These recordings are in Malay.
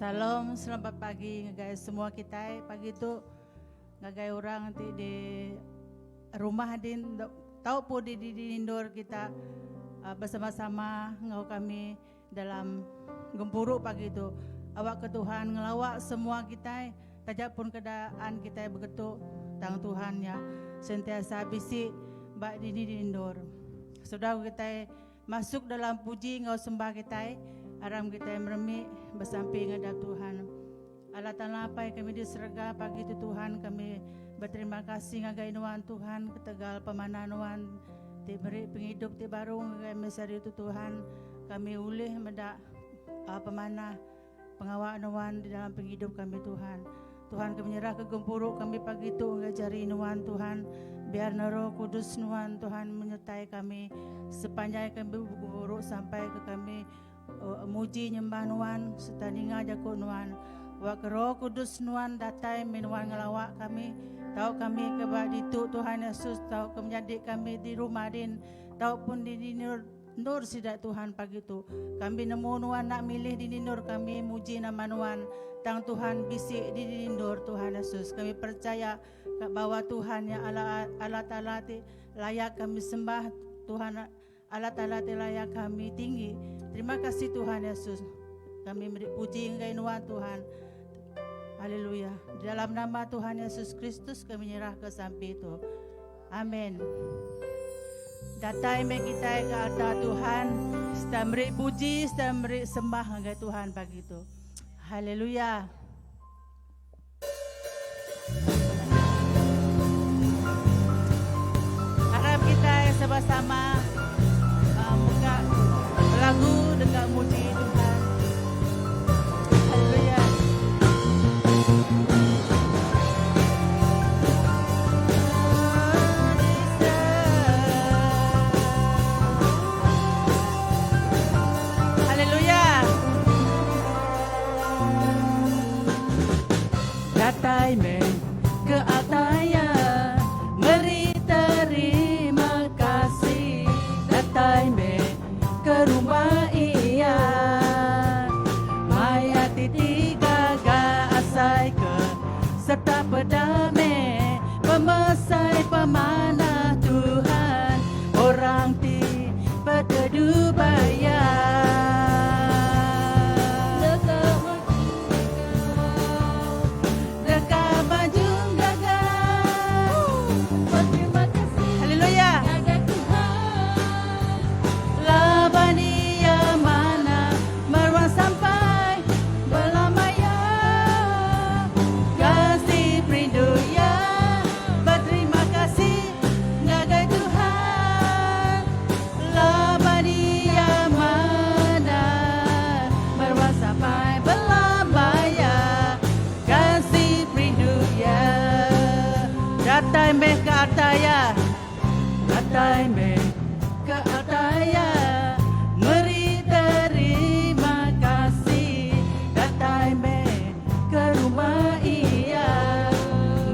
Salam, selamat pagi ngagai semua kita. Pagi itu ngagai orang nanti di rumah din tahu pun di indoor kita bersama-sama ngau kami dalam gempuruk pagi itu. Awak ke Tuhan ngelawak semua kita, tajak pun keadaan kita begitu tang Tuhan ya. Sentiasa bisi bak di indoor. Sudah kita masuk dalam puji ngau sembah kita. Aram kita meremi bersamping ngadap Tuhan. Allah Ta'ala apa yang kami diserga pagi itu Tuhan, kami berterima kasih ngagai nuan Tuhan, ketegal pemana nuan, diberi penghidup di baru ngagai mesari itu Tuhan. Kami ulih mendak pemana pengawal nuan di dalam penghidup kami Tuhan. Tuhan kami menyerah ke gempuruk kami pagi itu ngajari nuan Tuhan. Biar Roh Kudus nuan Tuhan menyertai kami sepanjang kami gempuruk sampai ke kami muji nyembah nuan setandinga jago nuan wak Roh Kudus nuan datai minuan ngelawak kami tahu kami kebak ditu Tuhan Yesus tahu menjadi kami di rumah din tahu pun di nur sidak Tuhan pagi itu kami nemu nuan nak milih di nur kami muji nama nuan tang Tuhan bisik di nur Tuhan Yesus kami percaya bahwa Tuhan ya Allah Ta'ala layak kami sembah Tuhan Allah Ta'ala layak kami tinggi. Terima kasih Tuhan Yesus. Kami beri puji engkau nuan Tuhan. Haleluya. Di dalam nama Tuhan Yesus Kristus kami menyerah ke sampai itu. Amin. Datai kita ke atas Tuhan. Kita beri puji, kita beri sembah engkau Tuhan pagi itu. Haleluya. Harap kita sama-sama buka lagu dekat muji Tuhan. Haleluya. Haleluya. Datai men ke ataya meri terima kasih. Datai men ke rumah ia maya titi gaga asai ke serta pedame pemesai pemanah Tuhan orang ti pada dubaya dekat Banjung Gaga. Terima kasih. Haleluya. Datai me ke ataya, datai me ke ataya, meri terima kasih. Datai me ke rumah ia,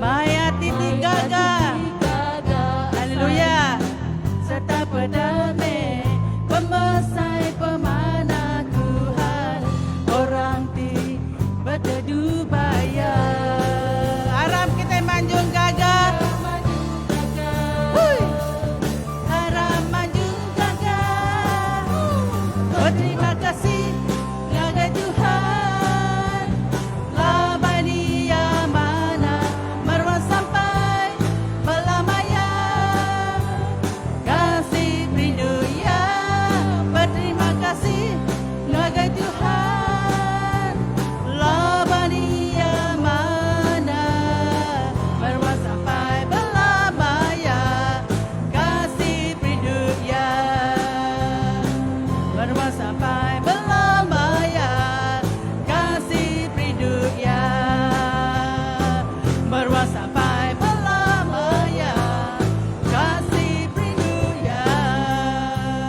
maya titi gaga, haleluya. Serta pedame pemesai pemanah Tuhan, orang ti berteduh baya. Harap kita manjung gaga. Terima kasih ngagai Tuhan. Labania mana marwah sampai belamaya. Kasih rindu ya. Berterima kasih ngagai Tuhan. Labania mana marwah sampai belamaya. Kasih rindu ya. Marwah sampai belamaya, kasih rindu ya. Marwah sampai belamaya, kasih rindu ya.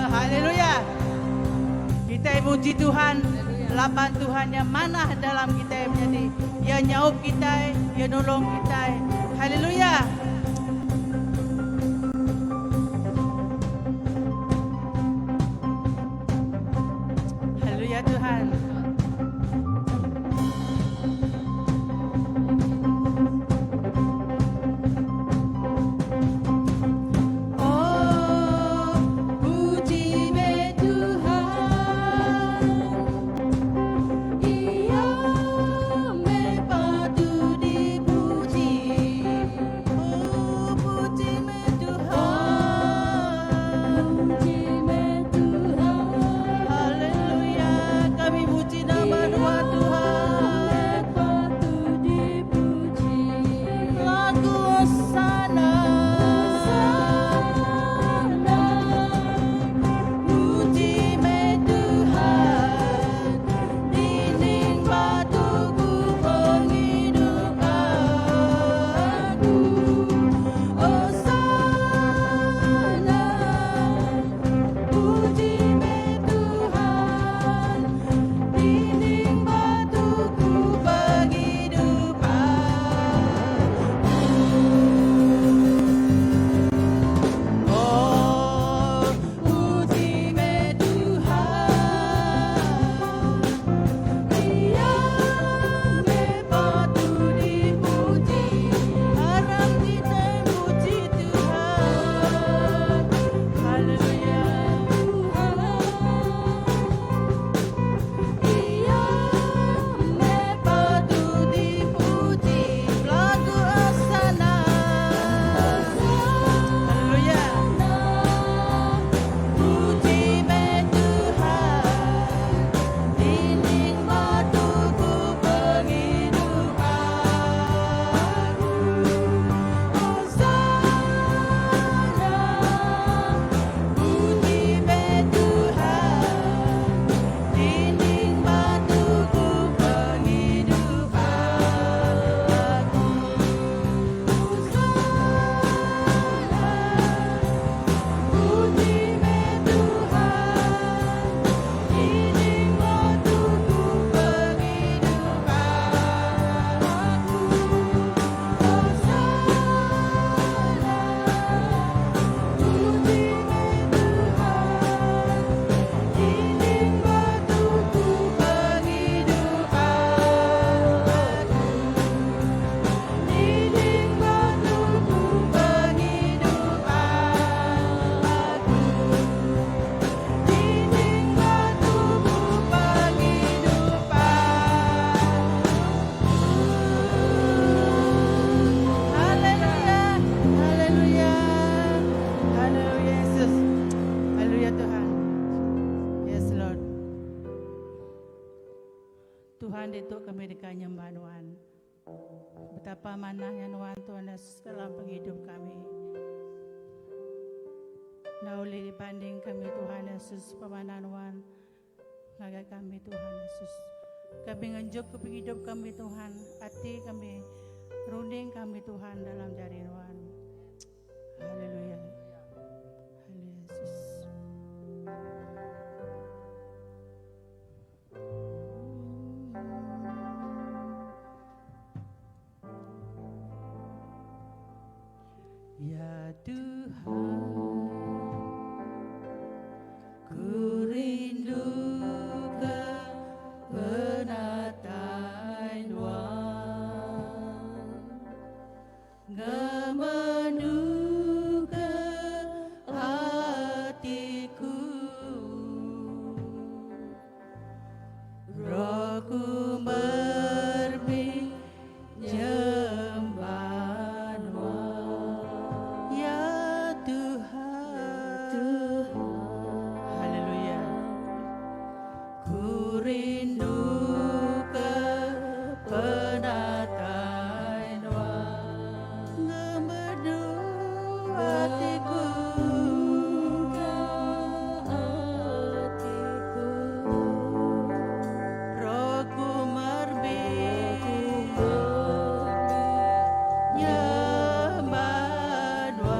Haleluya. Kita puji Tuhan, lapan Tuhan yang mana dalam kita menjadi, yang nyaup kita, yang nolong kita. Haleluya. Haleluya Tuhan. Tuhan, itu kami dikanyembah Tuhan. Betapa manahnya Tuhan Yesus dalam penghidup kami. Nauli dibanding kami Tuhan Yesus pemana Tuhan. Ngagai kami Tuhan Yesus. Kami nganjuk ke hidup kami Tuhan. Hati kami, runding kami Tuhan dalam jari Tuhan. Haleluya. Haleluya Yesus. Ya Tuhan, ku rindu kebenaran Tuhan, ngemenuh ke hatiku, rohku berbisik nyembah Tuhan. Ya Tuhan, haleluya. Ku rindu kebenaran Tuhan, ngemenuh hatiku, rohku merbit nyembah Tuhan.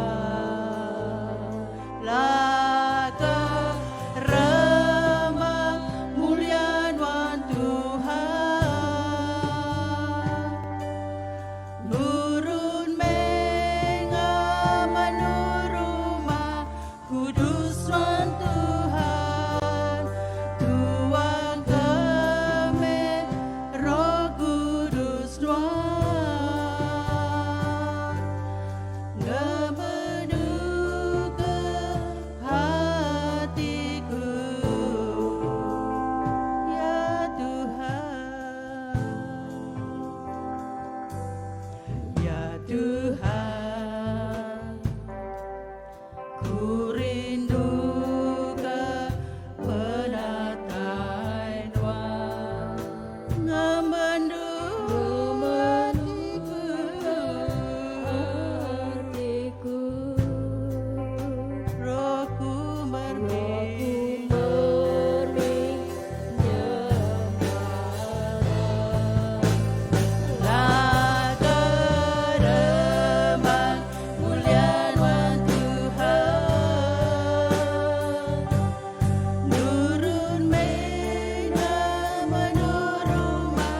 Laga remah mulia Tuhan, nurun mengamanuruma kudus Tuhan, Tuhan kami roh kudus Tuhan, ngemenuh ke hatiku, ya Tuhan. Ya Tuhan, ku rindu kebenaran Tuhan, ngemenuh hatiku, rohku merbit laga remah mulia Tuhan, nurun mengamanuruma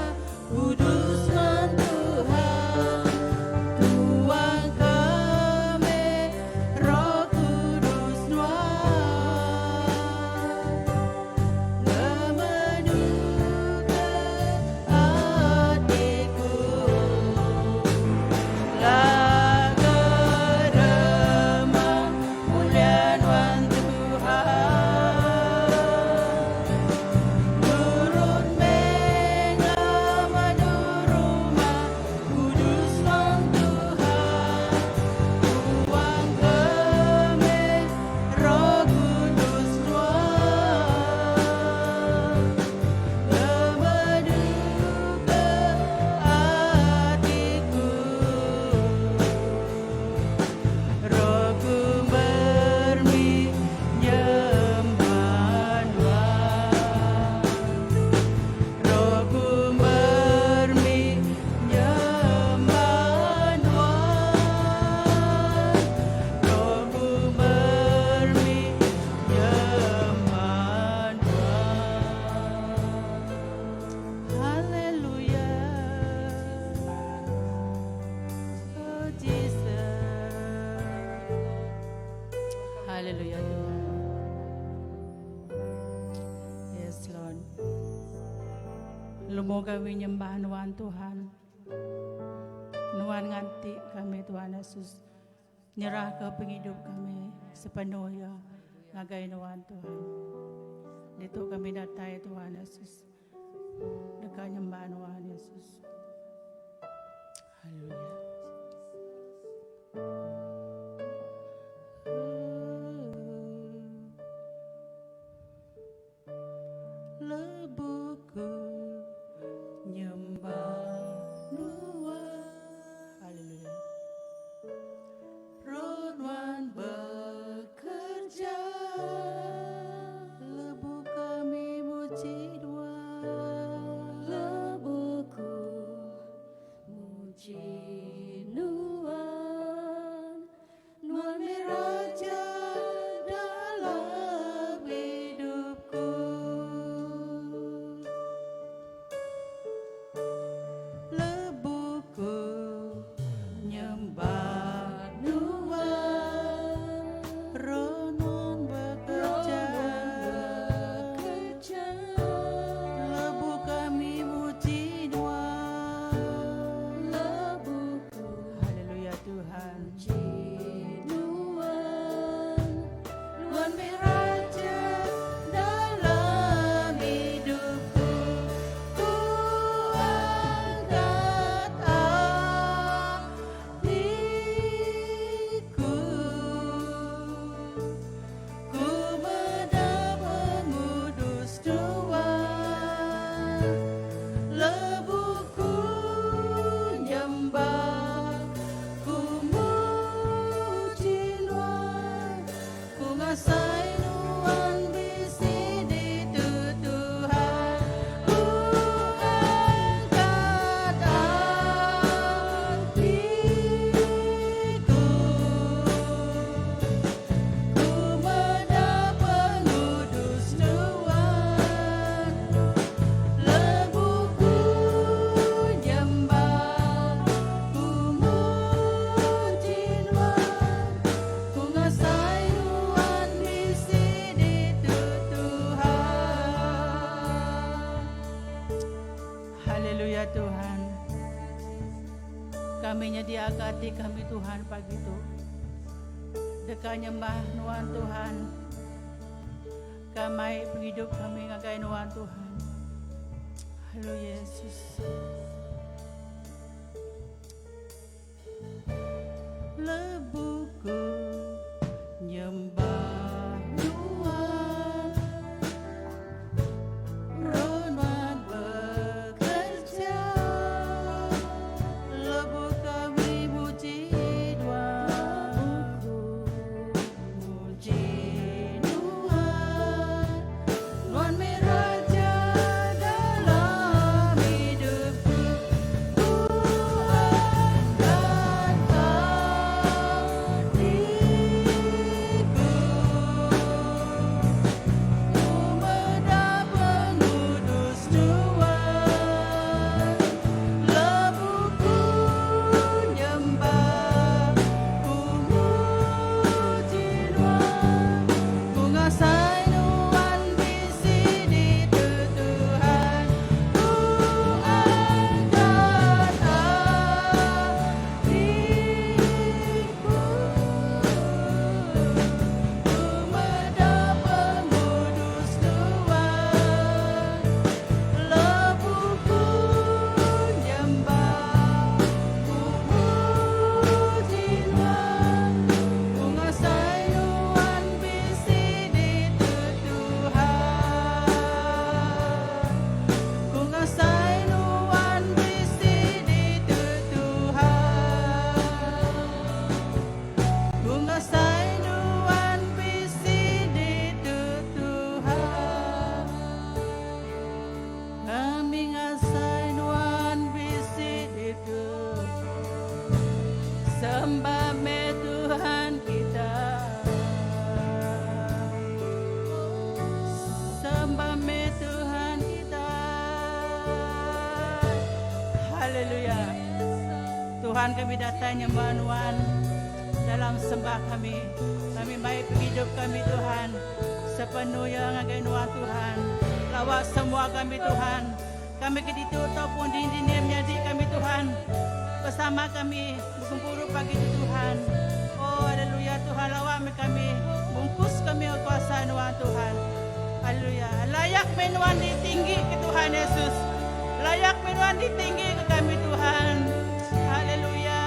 kudus Tuhan, Tuhan kami roh kudus Tuhan, ngemenuh ke hatiku, laga remah mulia Tuhan, nurun mengamanuruma kudus Tuhan, Tuhan kami roh kudus Tuhan, ngemenuh ke hatiku, rohku berbisik nyembah Tuhan, rohku berbisik nyembah Tuhan, rohku berbisik nyembah Tuhan. Haleluya. Oh Jesus. Haleluya Tuhan. Yes Lord. Lumo kami nyembah Nuan Tuhan. Nuan nganti kami Tuhan Yesus. Nyerah ke penghidup kami sepenuhnya. Ngagai Nuan Tuhan. Itu kami datai Tuhan Yesus. Dekat nyembah Nuan Yesus. Haleluya. Lebuku berkati kami Tuhan pagi itu. Dekat nyembah Nuan Tuhan. Kamai penghidup kami ngagai Nuan Tuhan. Halo Yesus. Lebuku nyembah Nuan. Ronuan bekerja. Lebu kami muji Nuan. Muji Nuan. Nuan meraja dalam hidupku. Sembah me Tuhan kita. Sembah me Tuhan kita. Haleluya. Tuhan, kami datang nyembah Nuan dalam sembah kami. Kami baik hidup kami Tuhan. Sepenuhnya ngagai Nuan Tuhan. Lawat semua kami Tuhan. Kami keditu ataupun di dinamnya di kami Tuhan. Bersama kami berkumpul pagi itu Tuhan. Oh haleluya Tuhan, lawan kami, bungkus kami kuasa Nuan Tuhan. Haleluya. Layak menuan ditinggi ke Tuhan Yesus. Layak menuan ditinggi ke kami Tuhan. Haleluya.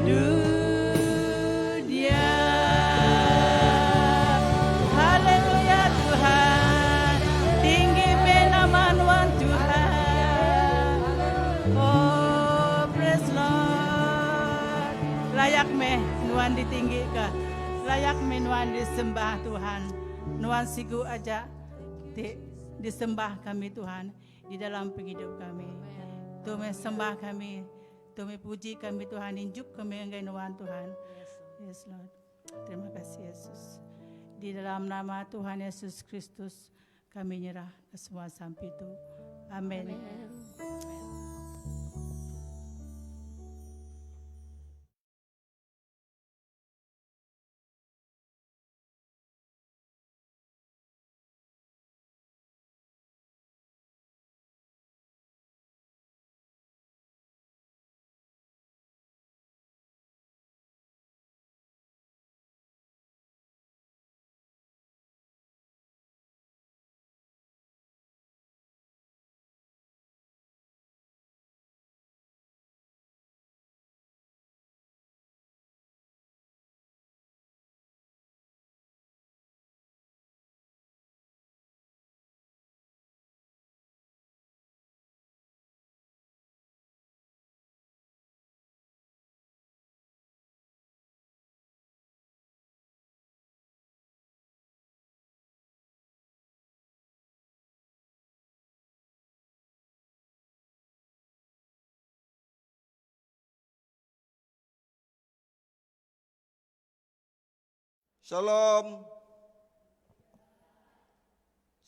dunia. Haleluya Tuhan, tinggi nama Tuhan Tuhan. Oh praise Lord, layak meh Tuhan ditinggikan, layak meh Tuhan disembah Tuhan. Tuhan sigu aja disembah kami Tuhan di dalam hidup kami. Tuhan sembah kami, Tuhan puji kami Tuhan, injuk kami enggai Tuhan Tuhan. Yes Lord. Terima kasih Yesus. Di dalam nama Tuhan Yesus Kristus kami nyerah ke semua sampai itu. Amin. Shalom.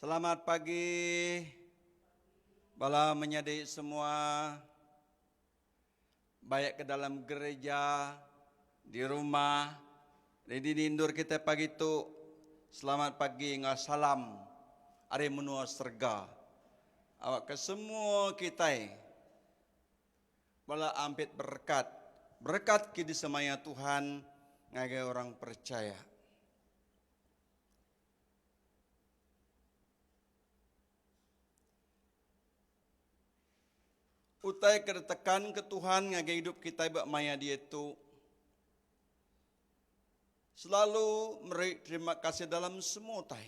Selamat pagi. Bala menyadari semua, baik ke dalam gereja, di rumah, di nindur kita pagi itu. Selamat pagi, salam. Ari menua serga. Awak ke semua kita. Bala ampit berkat. Berkat ki di semaya Tuhan ngagai orang percaya. Utai kedetekan ke Tuhan ngagai hidup kita bak maya dia itu selalu beri terima kasih dalam semua utai.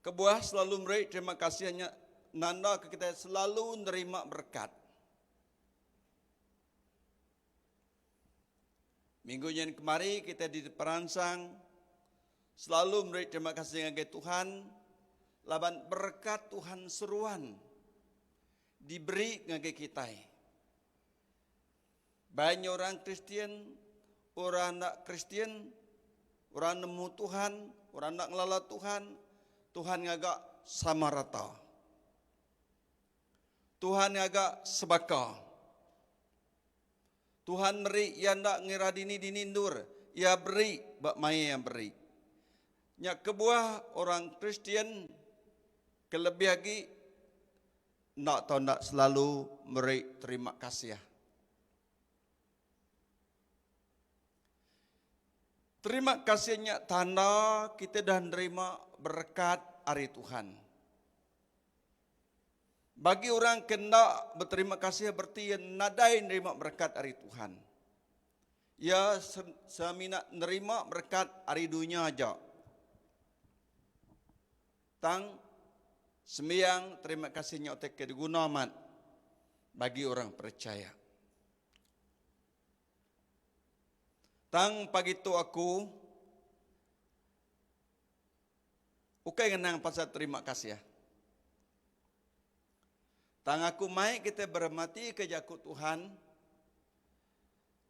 Kebuah selalu beri terima kasih hanya nanda ke kita selalu menerima berkat. Minggu yang kemari kita di peransang selalu beri terima kasih ngagai Tuhan. Laban berkat Tuhan seruan diberi ngagai kita. Banyak orang Kristen, orang nak Kristen, orang nemu Tuhan, orang nak ngelala Tuhan, Tuhan ngagak sama rata. Tuhan ngagak sebaka. Tuhan beri yang nak ngiradini dinindur, ia beri bak maya yang beri. Nyak kebuah orang Kristen kelebih lagi nak tahu nak selalu beri terima kasih. Terima kasihnya tanda kita dah nerima berkat hari Tuhan. Bagi orang kena berterima kasih berarti yang nadai nerima berkat hari Tuhan. Ya semina nerima berkat hari dunia aja. Tang sembiang terima kasihnya otek diguna amat bagi orang percaya. Tang pagi tu aku ukai ngenang pasal terima kasih ya. Tang aku mai kita bermati ke jaku Tuhan.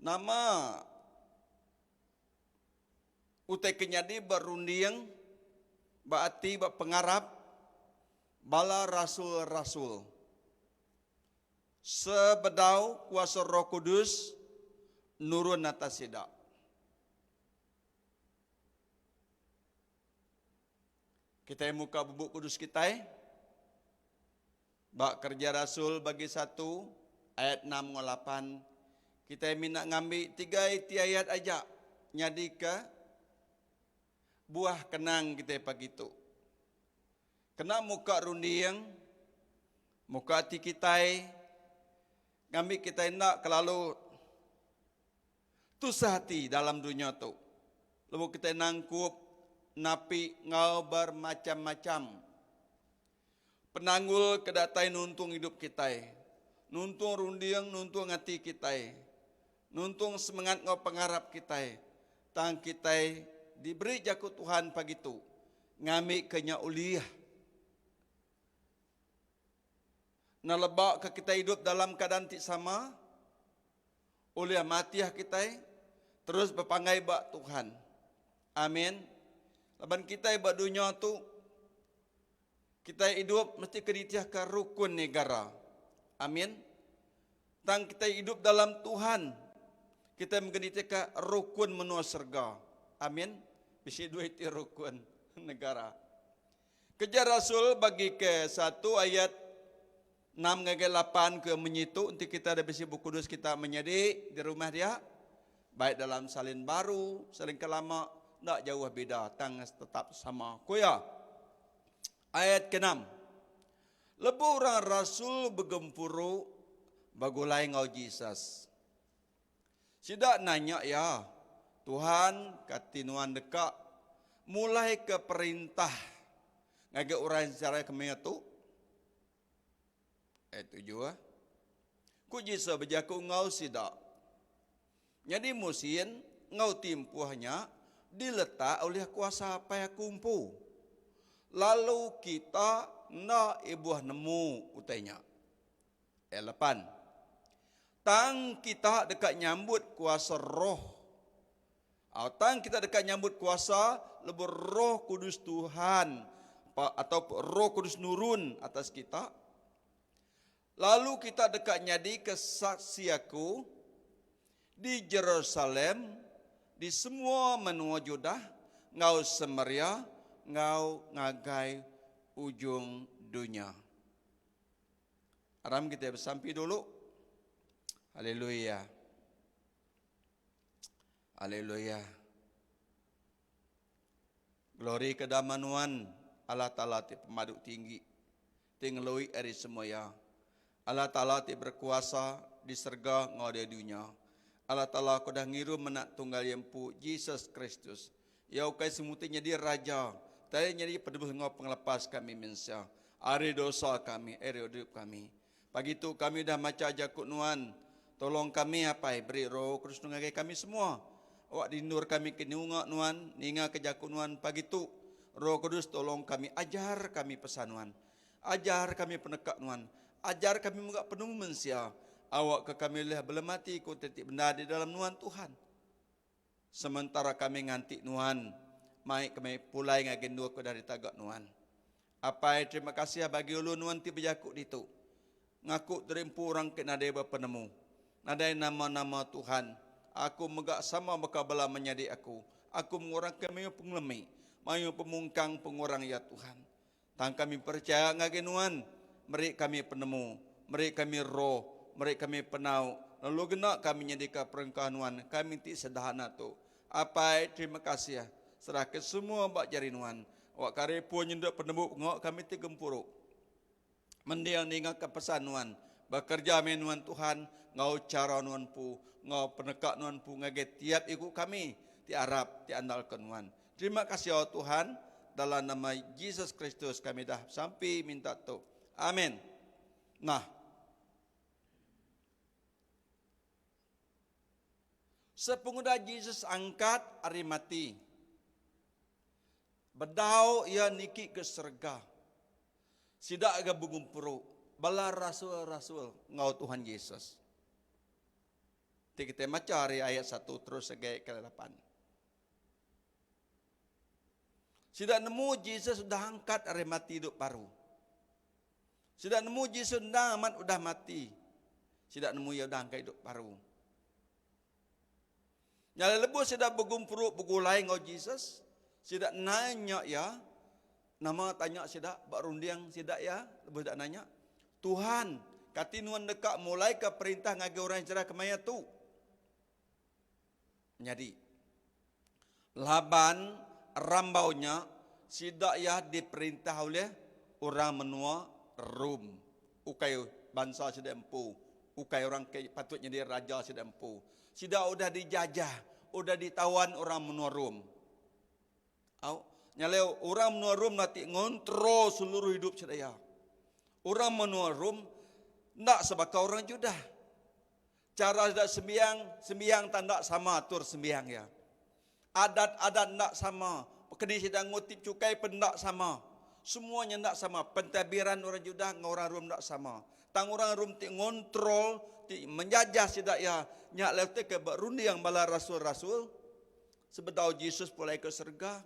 Nama utai kenyadi berunding baati pengarap bala rasul-rasul. Sebedau kuasa Roh Kudus nurun atas sidak. Kita muka bubuk kudus kita. Bak kerja Rasul bagi 1 ayat 6-8. Kita minat ngambil 3 ayat aja. Nyadi ke buah kenang kita pagi itu. Kena muka rundiang, muka hati kita, Ngambil kita nak kelalu tusah hati dalam dunia tu. Lalu kita nangkup napi ngau bermacam-macam. Penanggul kedatai nuntung hidup kita. Nuntung rundiang, nuntung hati kita. Nuntung semangat ngau pengharap kita. Tang kita diberi jakut Tuhan pagi tu. Ngambil kenya uliah. Nalebak ke kita hidup dalam keadaan tik sama. Uliah matiah kita. Terus berpangai bak Tuhan. Amin. Laban kita bak dunia tu. Kita hidup mesti keditiah ke rukun negara. Amin. Tang kita hidup dalam Tuhan. Kita menggeditiah ke rukun menua serga. Amin. Bisi duit rukun negara. Kerja Rasul bagi ke 1 ayat 6 ngagak 8 ke menyitu. Nanti kita ada bisi buku kudus kita menyedik di rumah dia. Baik dalam salin baru, salin kelama, tak jauh beda. Tangan tetap sama. Kuya. Ayat ke-6. Lebu orang Rasul bergempuru bagulai ngau Jesus. Sidak nanya ya, Tuhan katinuan dekat mulai ke perintah ngagak orang secara kemana tu? Tujuh. Ku Jesus berjaku ngau sidak. Jadi musim ngau timpuhnya diletak oleh kuasa payah kumpu. Lalu kita nak ibuah nemu utainya. 8. Tang kita dekat nyambut kuasa roh. Tang kita dekat nyambut kuasa lebih roh kudus Tuhan. Atau roh kudus nurun atas kita. Lalu kita dekat nyadi kesaksi aku di Jerusalem, di semua menua Judah, ngau Samaria, ngau ngagai ujung dunia. Aram kita bersampai dulu. Haleluya. Haleluya. Glory kedamanuan Allah Ta'ala ti pemaduk tinggi. Tinglui eri semuanya. Allah Ta'ala ti berkuasa di serga ngau di dunia. Allah Ta'ala ko dah ngiru menak tunggal yempu Jesus Kristus. Ya ukai semutinya dia raja. Tadi jadi pedebus ngau penglepas kami mensya. Ari dosa kami, eri hidup kami. Pagi tu kami dah maca jakut nuan. Tolong kami apa beri roh Kudus nungai kami semua. Awak dinur kami ke nungak nuan, ninga ke jakut nuan pagi tu. Roh Kudus tolong kami, ajar kami pesan nuan. Ajar kami penekak nuan. Ajar kami muka penuh mensia. Awak ke kami lihat belum mati ku tetik benda di dalam nuan Tuhan. Sementara kami ngantik nuan, mai kami pulai ngagendu aku dari tagak nuan. Apa terima kasih bagi ulun nuan ti berjakut itu. Ngaku terimpu orang ke nadai berpenemu. Nadai nama-nama Tuhan. Aku megak sama bekabala menjadi aku. Aku mengurang kami penglemi. Mayu pemungkang pengurang ya Tuhan. Tang kami percaya ngagenuan. Meri kami penemu, meri kami roh, meri kami penau. Lalu genak kami nyedika perengkahanuan, kami ti sederhana tu. Apa terima kasih ya. Serah ke semua bak jarinuan. Wak kare pun nyendak penemu ngok kami ti gempuru. Mendiang ninga ke pesanuan. Bekerja menuan Tuhan, ngau cara nuan pu, ngau penekak nuan pu ngaget tiap ikut kami ti Arab ti andalkan nuan. Terima kasih ya Tuhan, dalam nama Yesus Kristus kami dah sampai minta tu. Amin. Nah, sepengudah Yesus angkat hari mati. Bedau ia niki ke serga. Sidak aga bungumpuru. Bala rasul-rasul ngau Tuhan Yesus. Kita macari ayat 1 terus segai ke 8. Sidak nemu Yesus sudah angkat hari mati hidup baru. Sidak nemu Yesus amat udah mati. Sidak nemu ia udah angkat hidup baru. Nyala lebu sidak bergumpuru begulai ngau Yesus. Sidak nanya ya. Nama tanya sidak berundiang sidak ya. Lebu sidak nanya. Tuhan, katinuan dekat mulai ke perintah ngagi orang cerah kemaya tu. Jadi, Laban rambaunya sidak ya diperintah oleh orang menua Rom. Ukai bangsa sidak empu. Ukai orang patutnya dia raja sida empu. Sida udah dijajah, udah ditawan orang menua Rom. Nyaleo orang menua Rom nanti ngontrol seluruh hidup sedaya. Orang menua Rom ndak sebaka orang Juda. Cara dak sembiang tanda sama atur sembiang ya. Adat-adat ndak sama. Kedi sedang ngutip cukai pun ndak sama. Semuanya ndak sama. Pentadbiran orang Juda dengan orang Rom ndak sama. Tang orang Rom ti ngontrol, ti menjajah sidak ya. Nyak lewat ke berundi yang bala rasul-rasul. Sebetau Yesus mulai ke surga,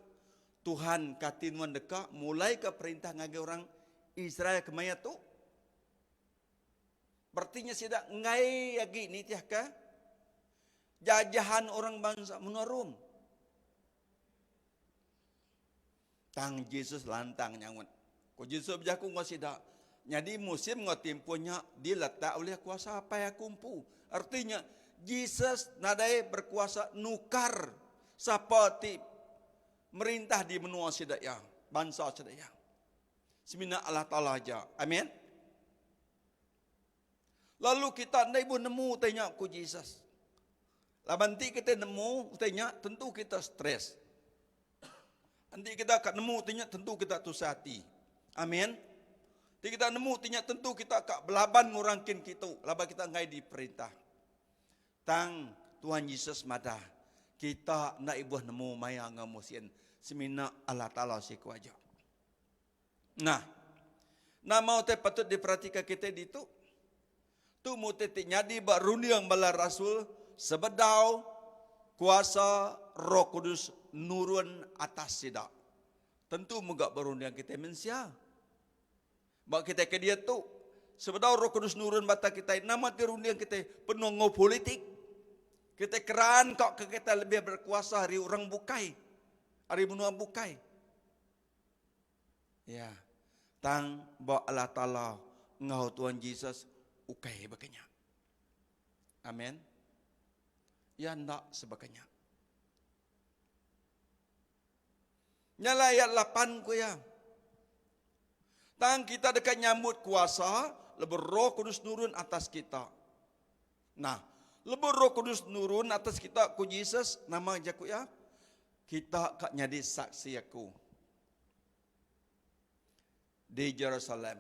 Tuhan katinuan dekat mulai ke perintah ngage orang Israel kemaya tu. Berartinya sidak ngai lagi ni tiah ka jajahan orang bangsa menua Rom. Tang Yesus lantang nyangut. Ko Yesus berjaku ngau sidak. Jadi musim ngau timpunya diletak oleh kuasa apa ya kumpu. Artinya Yesus nadai berkuasa nukar seperti merintah di menua sedaya, bangsa sedaya. Semina Allah Ta'ala aja. Amin. Lalu kita ndai pun nemu tanya ku Yesus. Labanti kita nemu tanya tentu kita stres. Nanti kita akan nemu tanya tentu kita tusah hati. Amin. Nanti kita nemu tanya tentu kita akan belaban ngurangkin kita. Laba kita ngai diperintah. Tang Tuhan Yesus mada. Kita nak ibuh nemu maya ngamusin. Semina Allah Ta'ala siku aja. Nah. Nama te patut diperhatikan kita di tu. Tu mu tetik nyadi bak rundiang bala rasul. Sebedau kuasa Roh Kudus nurun atas sidak. Tentu megak berundiang kita mensia. Bak kita ke dia tu. Sebedau Roh Kudus nurun bata kita. Nama terundiang kita penuh ngau politik. Kita keran kok ke kita lebih berkuasa hari orang bukai. Hari menua bukai. Ya. Tang bak Allah Ta'ala ngau Tuhan Yesus ukai bakanya. Amin. Ya ndak sebagainya. Nyala ayat 8 ku ya. Tang kita dekat nyambut kuasa, lebih Roh Kudus nurun atas kita. Nah, lebih Roh Kudus nurun atas kita ku Yesus nama jaku ya. Kita kak nyadi saksi aku. Di Jerusalem.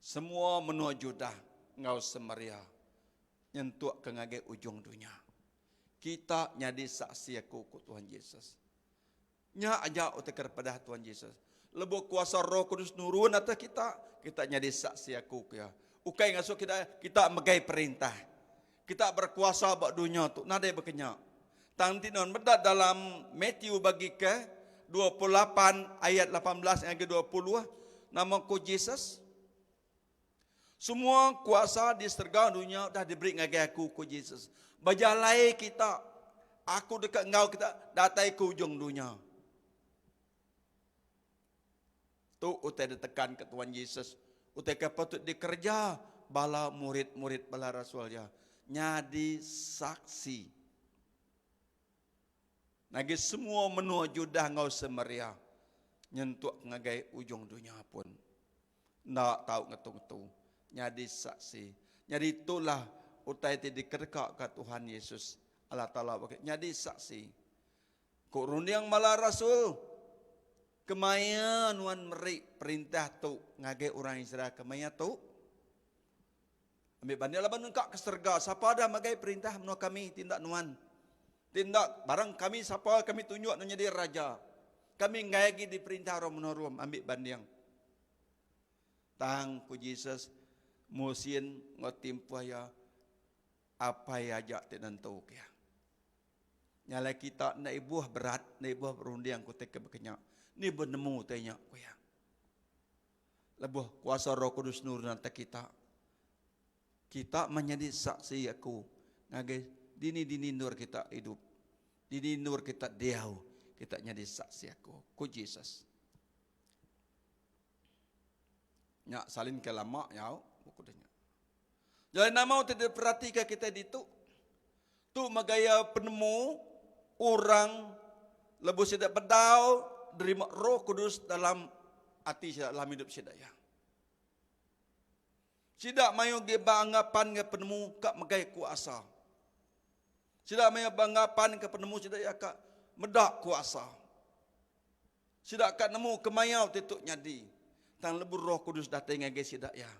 Semua menua Juda ngau Samaria. Nyentuk ke ngage ujung dunia. Kita nyadi saksi aku ku Tuhan Yesus. Nya aja utekar pada Tuhan Yesus. Lebih kuasa Roh Kudus nurun atas kita. Kita nyadi saksi aku ya. Ukai ngasuh kita megai perintah. Kita berkuasa bak dunia tu. Nadai berkenyak. Tangti non bedak dalam Matthew bagi ke 28 ayat 18 yang ke 20. Nama ku Yesus. Semua kuasa di serga dunia dah diberi ngagai aku ku Yesus. Bajalai kita. Aku dekat engkau kita datai ke ujung dunia. Tu utai ditekan ke Tuhan Yesus. Utai patut dikerja bala murid-murid bala rasulnya. Nyadi saksi. Nagi semua menua Judah ngau Samaria. Nyentuk ngagai ujung dunia pun. Ndak tahu ngetung-ngetung. Nyadi saksi. Nyadi itulah utai ti dikerkak ke Tuhan Yesus. Allah Ta'ala nyadi saksi. Kok rundiang malah rasul. Kemaya nuan merik perintah tu. Ngagai orang Israel kemaya tu. Ambil banding lah banding kak keserga. Siapa dah magai perintah menua kami tindak nuan. Tindak barang kami siapa kami tunjuk nu jadi raja. Kami ngagai di perintah orang menua rum. Ambil banding. Tang ku Yesus. Musin ngotimpu ya apa ya jak tentu ya. Nyala kita nak ibuah berat, nak ibuah berundiang ku tek berkenyak. Ni benemu tanya ku ya. Lebuh kuasa Roh Kudus nurun atas kita. Kita menjadi saksi aku. Nage dini nur kita hidup. Dini nur kita diau. Kita jadi saksi aku. Ku Yesus. Nyak salin ke lama ya. Jadi nama tidak perhatikan kita di tu. Tu magaya penemu orang lebih sedap bedau derima Roh Kudus dalam hati dalam hidup sedaya. Sida mayo ge banggapan ge penemu kak megai kuasa. Sida mayo banggapan ke penemu sida ya kak medak kuasa. Sida kak nemu kemayau tituk nyadi. Tang lebur Roh Kudus datang ge sida ya.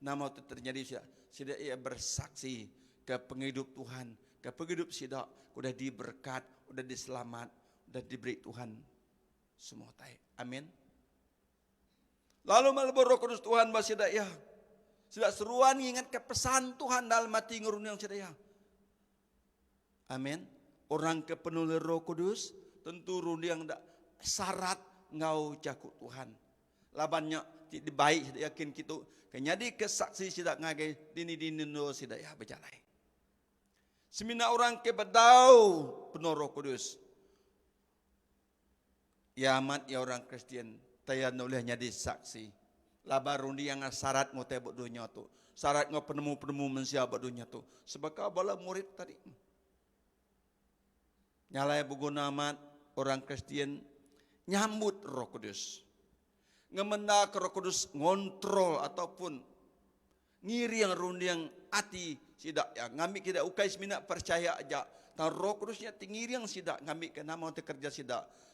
Nama itu terjadi sida. Sida ia bersaksi ke penghidup Tuhan, ke penghidup sida udah diberkat, udah diselamat, udah diberi Tuhan semua tai. Amin. Lalu melebur Roh Kudus Tuhan bahasa sida ya. Sida seruan ingat ke pesan Tuhan dalam hati ngurun yang sida ya. Amin. Orang kepenuh Roh Kudus tentu rundi yang dak syarat ngau jakuk Tuhan. Labannya tidak baik sida yakin kita kenyadi kesaksi sida ngagai dini no sida ya berjalai. Semina orang ke bedau penuh Roh Kudus. Ya amat ya orang Kristen tayan oleh nyadi saksi. Labar rundi yang syarat ngo tebok dunia tu. Syarat ngo penemu-penemu mensia bak dunia tu. Sebab bala murid tadi. Nyalai berguna amat orang Kristen nyambut Roh Kudus. Ngemenda ke Roh Kudus ngontrol ataupun ngiri yang rundi yang hati sidak ya ngambil kita ukai semina percaya aja. Tan Roh Kudusnya tinggi yang sidak ngambil ke nama untuk kerja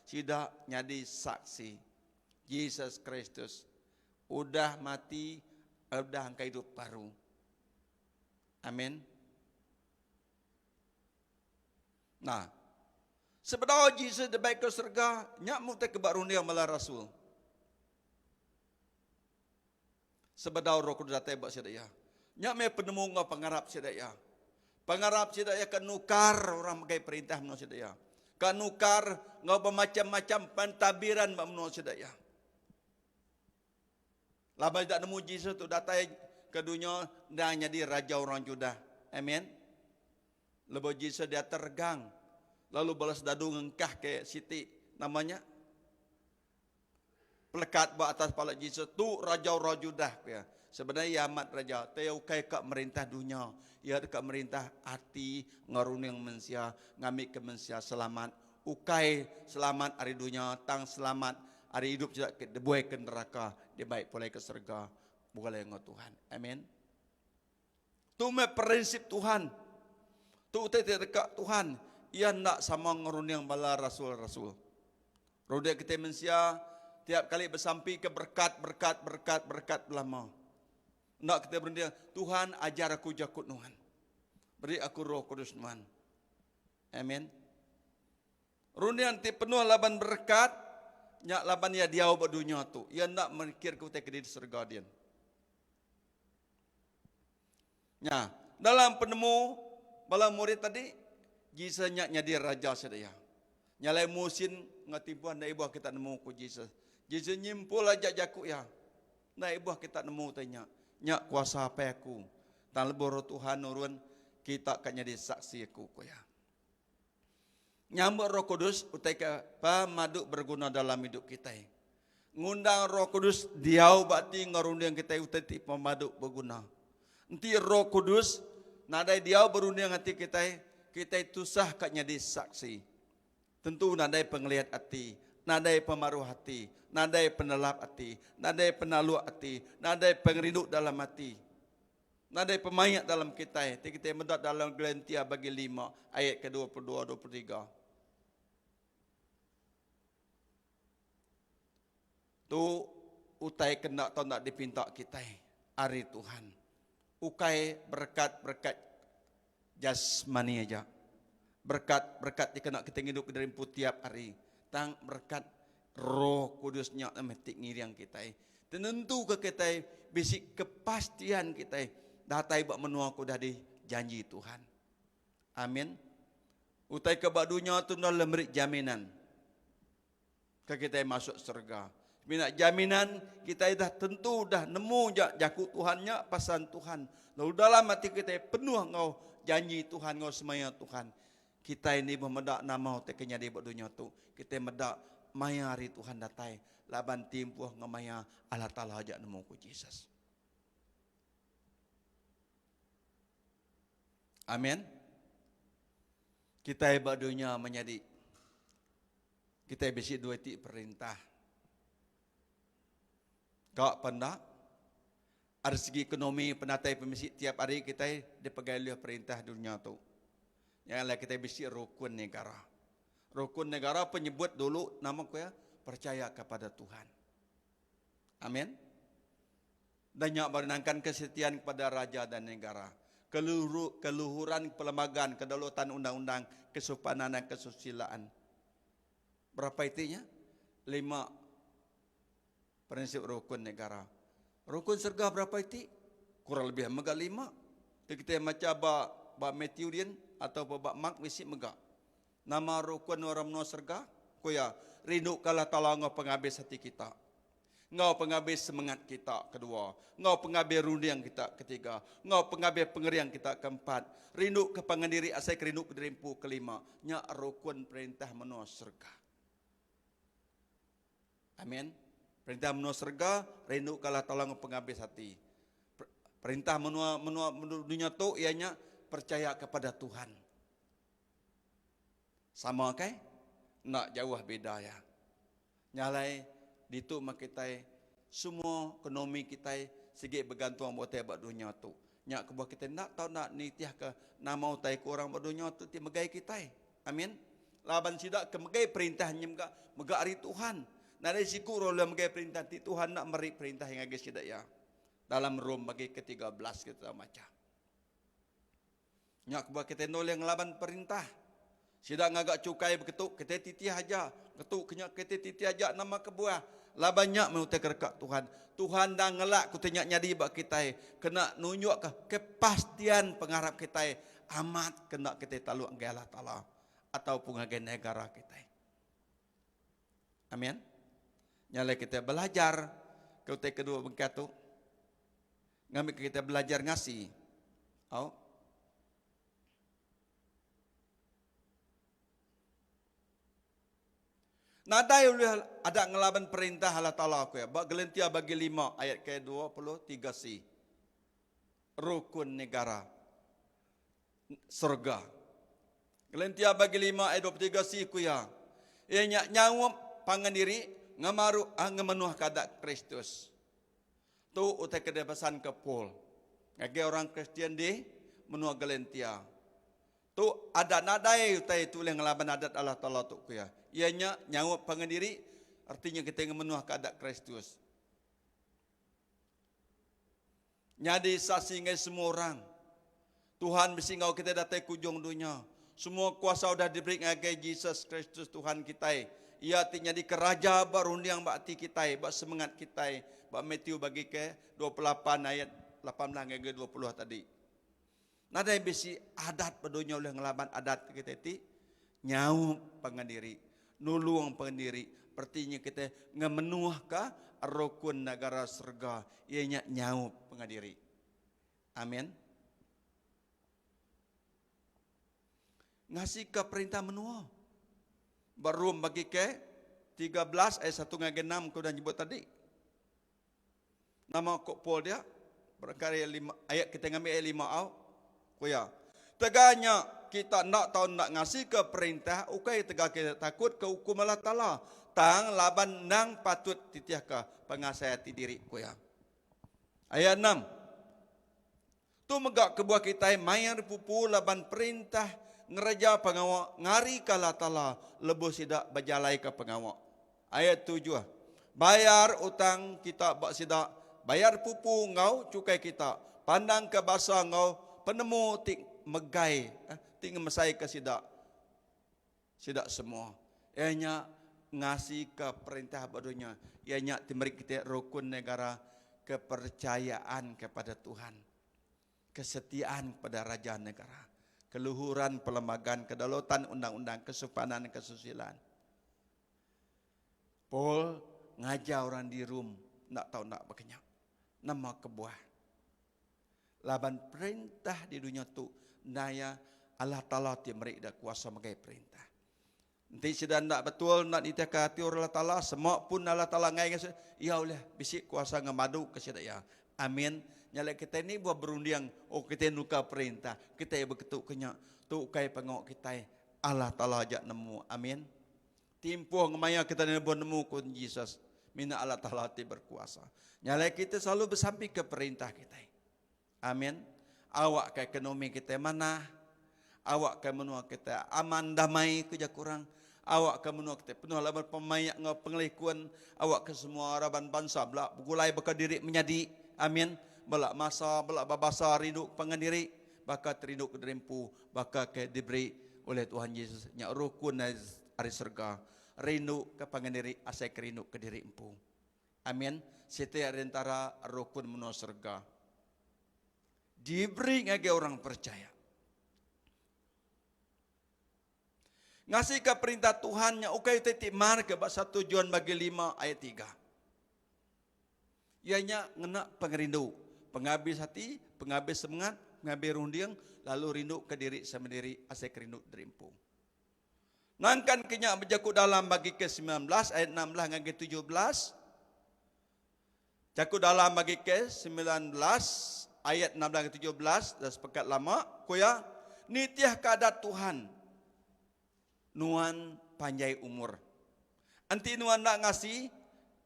sidak nyadi saksi. Yesus Kristus udah mati, udah angka hidup baru. Amin. Nah, sebenarnya Yesus dibaik ke surga, nyak mutai kebaru dia malah Rasul. Sebenarnya Roh Kudus datang buat sedaya. Nyak me penemu ngau pengarap sedaya. Pengarap sedaya kan nukar orang pakai perintah menurut sedaya. Kan nukar ngau bermacam-macam pentabiran menurut sedaya. Lama tidak nemu Yesus tu datang ke dunia dan jadi raja orang Judah. Amin. Lepas Yesus dia tergang. Lalu balas dadu ngengkah ke Siti namanya. Pelekat buat atas kepala Yesus tu raja orang Judah. Ya. Sebenarnya amat raja. Dia ukai kat merintah dunia. Ia dekat merintah hati ngarun yang mensia. Ngambil ke mensia selamat. Ukai selamat hari dunia. Tang selamat hari hidup tidak dibuai ke neraka. Dia baik boleh ke surga. Boleh dengan Tuhan. Amin. Tu me prinsip Tuhan. Tu tidak dekat Tuhan. Ia nak sama ngerun yang bala rasul-rasul. Roda kita mensia tiap kali bersampi ke berkat lama. Nak kita berhenti. Tuhan ajar aku jakut Tuhan. Beri aku Roh Kudus Tuhan. Amin. Rundian ti penuh laban berkat. Nyak laban ya diau buat dunia tu. Ia nak mikir ke utai kediri surga dia. Nah, dalam penemu bala murid tadi, Yesus nyak nyadi raja sedaya. Nyalai musim ngatipuan na ibuah kita nemu ku Yesus. Yesus nyimpul aja jaku ya. Na ibuah kita nemu tanya. Nyak kuasa apa aku. Tan lebur Tuhan nurun kita kan nyadi saksi aku ku ya. Nyambut Roh Kudus utai ke pamaduk berguna dalam hidup kita. Ngundang Roh Kudus diau bakti ngarundang kita utai ti pamaduk berguna. Nanti Roh Kudus nadai diau berundang hati kita itu sah katnya disaksi. Tentu nadai penglihat hati, nadai pemaruh hati, nadai penelap hati, nadai penalu hati, nadai pengrindu dalam hati. Nadai pemayat dalam kita. Kita mendak dalam Galatia bagi 5 ayat ke-22 23. Tu utai kena atau nak dipinta kita hari Tuhan. Ukai berkat-berkat jasmani aja. Berkat-berkat dikena kita hidup dari tiap hari. Tang berkat Roh Kudusnya memetik ngiriang kita. Tentu ke kita bisik kepastian kita. Datai bak menua aku dah di janji Tuhan. Amin. Utai kebadunya tu dalam memberi jaminan. Ke kita masuk surga. Minat jaminan kita dah tentu dah nemu jaku Tuhannya pasan Tuhan. Lalu dalam hati kita penuh ngau janji Tuhan ngau semaya Tuhan. Kita ini memedak nama tekenya di dunia tu. Kita medak maya hari Tuhan datai. Laban timpuh ngamaya Allah Taala ajak nemu ku Yesus. Amin. Kita hebat dunia menjadi. Kita besi dua ti perintah. Kau pendak Dari segi ekonomi penatai pemisik tiap hari kita dipegang oleh perintah dunia tu. Janganlah kita bisi rukun negara. Rukun negara penyebut dulu nama ku ya, percaya kepada Tuhan. Amin. Dan yang merenangkan kesetiaan kepada raja dan negara. Keluhuran kelembagaan, kedaulatan undang-undang, kesopanan dan kesusilaan. Berapa itunya? 5 prinsip rukun negara. Rukun surga berapa itu? Kurang lebih megah 5. Kita macam bak Matthew atau bak Mark mesti megah. Nama rukun orang menua surga, kuya rindu kalah talangau penghabis hati kita. Ngau penghabis semangat kita kedua. Ngau penghabis rundiang kita ketiga. Ngau penghabis pengerian kita keempat. Rindu ke pengandiri asai rindu ke derimpu kelima. Nya rukun perintah menua surga. Amin. Perintah menua surga, rindu kalah talangau penghabis hati. Perintah menua dunia tu ianya percaya kepada Tuhan. Sama kai? Nak jauh beda ya. Nyalai ditu mak kita semua ekonomi kita segi bergantung buat buat dunia tu. Nyak ke buat kita nak tahu nak nitiah ke nama utai ke orang buat dunia tu ti megai kita. Amin. Laban sidak ke megai perintahnya megak hari Tuhan. Nah dari siku rola megai perintah ti Tuhan nak meri perintah yang agak sidak ya. Dalam Rom bagi ke-13 kita baca. Nyak ke buat kita noleh ngelaban perintah. Sidak ngagak cukai beketuk, kita titi aja. Ketuk kenyak kita titi aja nama kebuah. Labanyak mengutai kerkat Tuhan. Tuhan dah ngelak kutenyak nyadi bak kita. Kena nunjuk ke kepastian pengharap kita. Amat kena kita taluk ke Allah Ta'ala. Ataupun ke negara kita. Amin. Nyalai kita belajar. Kutai kedua bengkat tu. Ngambil kita belajar ngasih. Oh. Nadai ada ngelaban perintah Allah Ta'ala aku ya. Bak Galentia bagi 5 ayat ke-23c. Rukun negara. Surga. Galentia bagi 5 ayat 23c ku ya. Ia nyawap pangan diri. Ngamaru ngamenuh kadak Kristus. Tu utai kedepasan ke Paul. Ngagi orang Kristian di menua Galentia. Tu ada nadai utai tu yang ngelaban adat Allah Ta'ala tu ku ya. Ianya nyawa pengandiri artinya kita memenuh keadat Kristus. Nyadi saksi ngai semua orang. Tuhan mesti ngau kita datang ke ujung dunia. Semua kuasa sudah diberi ngai Yesus Kristus Tuhan kita. Ia artinya di keraja barundiang bakti kita, bak semangat kita. Bak Matthew bagi ke 28 ayat 18 ngai 20 tadi. Nada besi adat berdunia oleh ngelaban adat kita ti nyau pengandiri. Nulung pendiri, artinya kita ngemenuh ke rukun negara surga, ianya nyau pengadiri. Amin. Ngasih ke perintah menua. Baru bagi ke 13 ayat 1 ngage 6 kau dah nyebut tadi. Nama kok Paul dia berkarya 5 ayat kita ngambil ayat 5 au. Kuya. Teganya kita nak tahu nak ngasih ke perintah, ukai tegak kita takut ke hukum Allah Ta'ala. Tang laban nang patut titiah ke pengasihati diri ku ya. Ayat 6. Tu megak kebuah kita mayar pupu laban perintah ngeraja pengawak ngari ke Allah Ta'ala lebu sidak berjalai ke pengawak. Ayat 7. Bayar utang kita bak sidak, bayar pupu ngau cukai kita. Pandang ke bahasa ngau penemu tik megai tinggal mesai ke sidak semua. Ianya ngasih ke perintah badunya. Ianya timeri kita rukun negara kepercayaan kepada Tuhan. Kesetiaan kepada raja negara. Keluhuran pelembagaan, kedaulatan undang-undang, kesopanan, kesusilaan. Paul ngajar orang di Rom nak tahu nak berkenyak. Nama kebuah. Laban perintah di dunia tu naya Allah Ta'ala ti merik dah kuasa magai perintah. Nanti sudah nak betul nak ditakah hati Allah Ta'ala semua pun Allah Ta'ala ngai ya oleh bisik kuasa ngamadu ke sidak ya. Amin. Nyala kita ni buat berundiang kita nuka perintah. Kita berketuk kenyak tu kai pengok kita Allah Ta'ala ajak nemu. Amin. Timpuh ngemaya kita ni buat nemu kun Yesus. Mina Allah Ta'ala ti berkuasa. Nyalai kita selalu bersampai ke perintah kita. Amin. Awak ke ekonomi kita mana? Awak ke menua kita aman damai kerja kurang. Awak ke menua kita penuh laban pemayak ngau pengelikuan. Awak ke semua araban bangsa belak begulai baka diri menjadi. Amin. Belak masa, belak babasa rindu pengendiri. Baka terindu ke derimpu. Baka ke diberi oleh Tuhan Yesus. Nyak rukun hari surga. Rindu ke pengendiri asai kerindu ke diri empu. Amin. Setiap antara rukun menua surga. Diberi ngage orang percaya. Ngasih ke perintah Tuhannya, ukai titik mar ke bab 1 John bagi 5 ayat 3. Ianya ngena pengerindu, penghabis hati, penghabis semangat, penghabis rundiang, lalu rindu ke diri sendiri, asai kerindu derimpu. Nangkan kenyak berjaku dalam bagi ke-19 ayat 16 ngage 17. Jaku dalam bagi ke-19 ayat 16 ke 17 dan sepekat lama kuya nitiah kada Tuhan nuan panjai umur. Anti nuan nak ngasih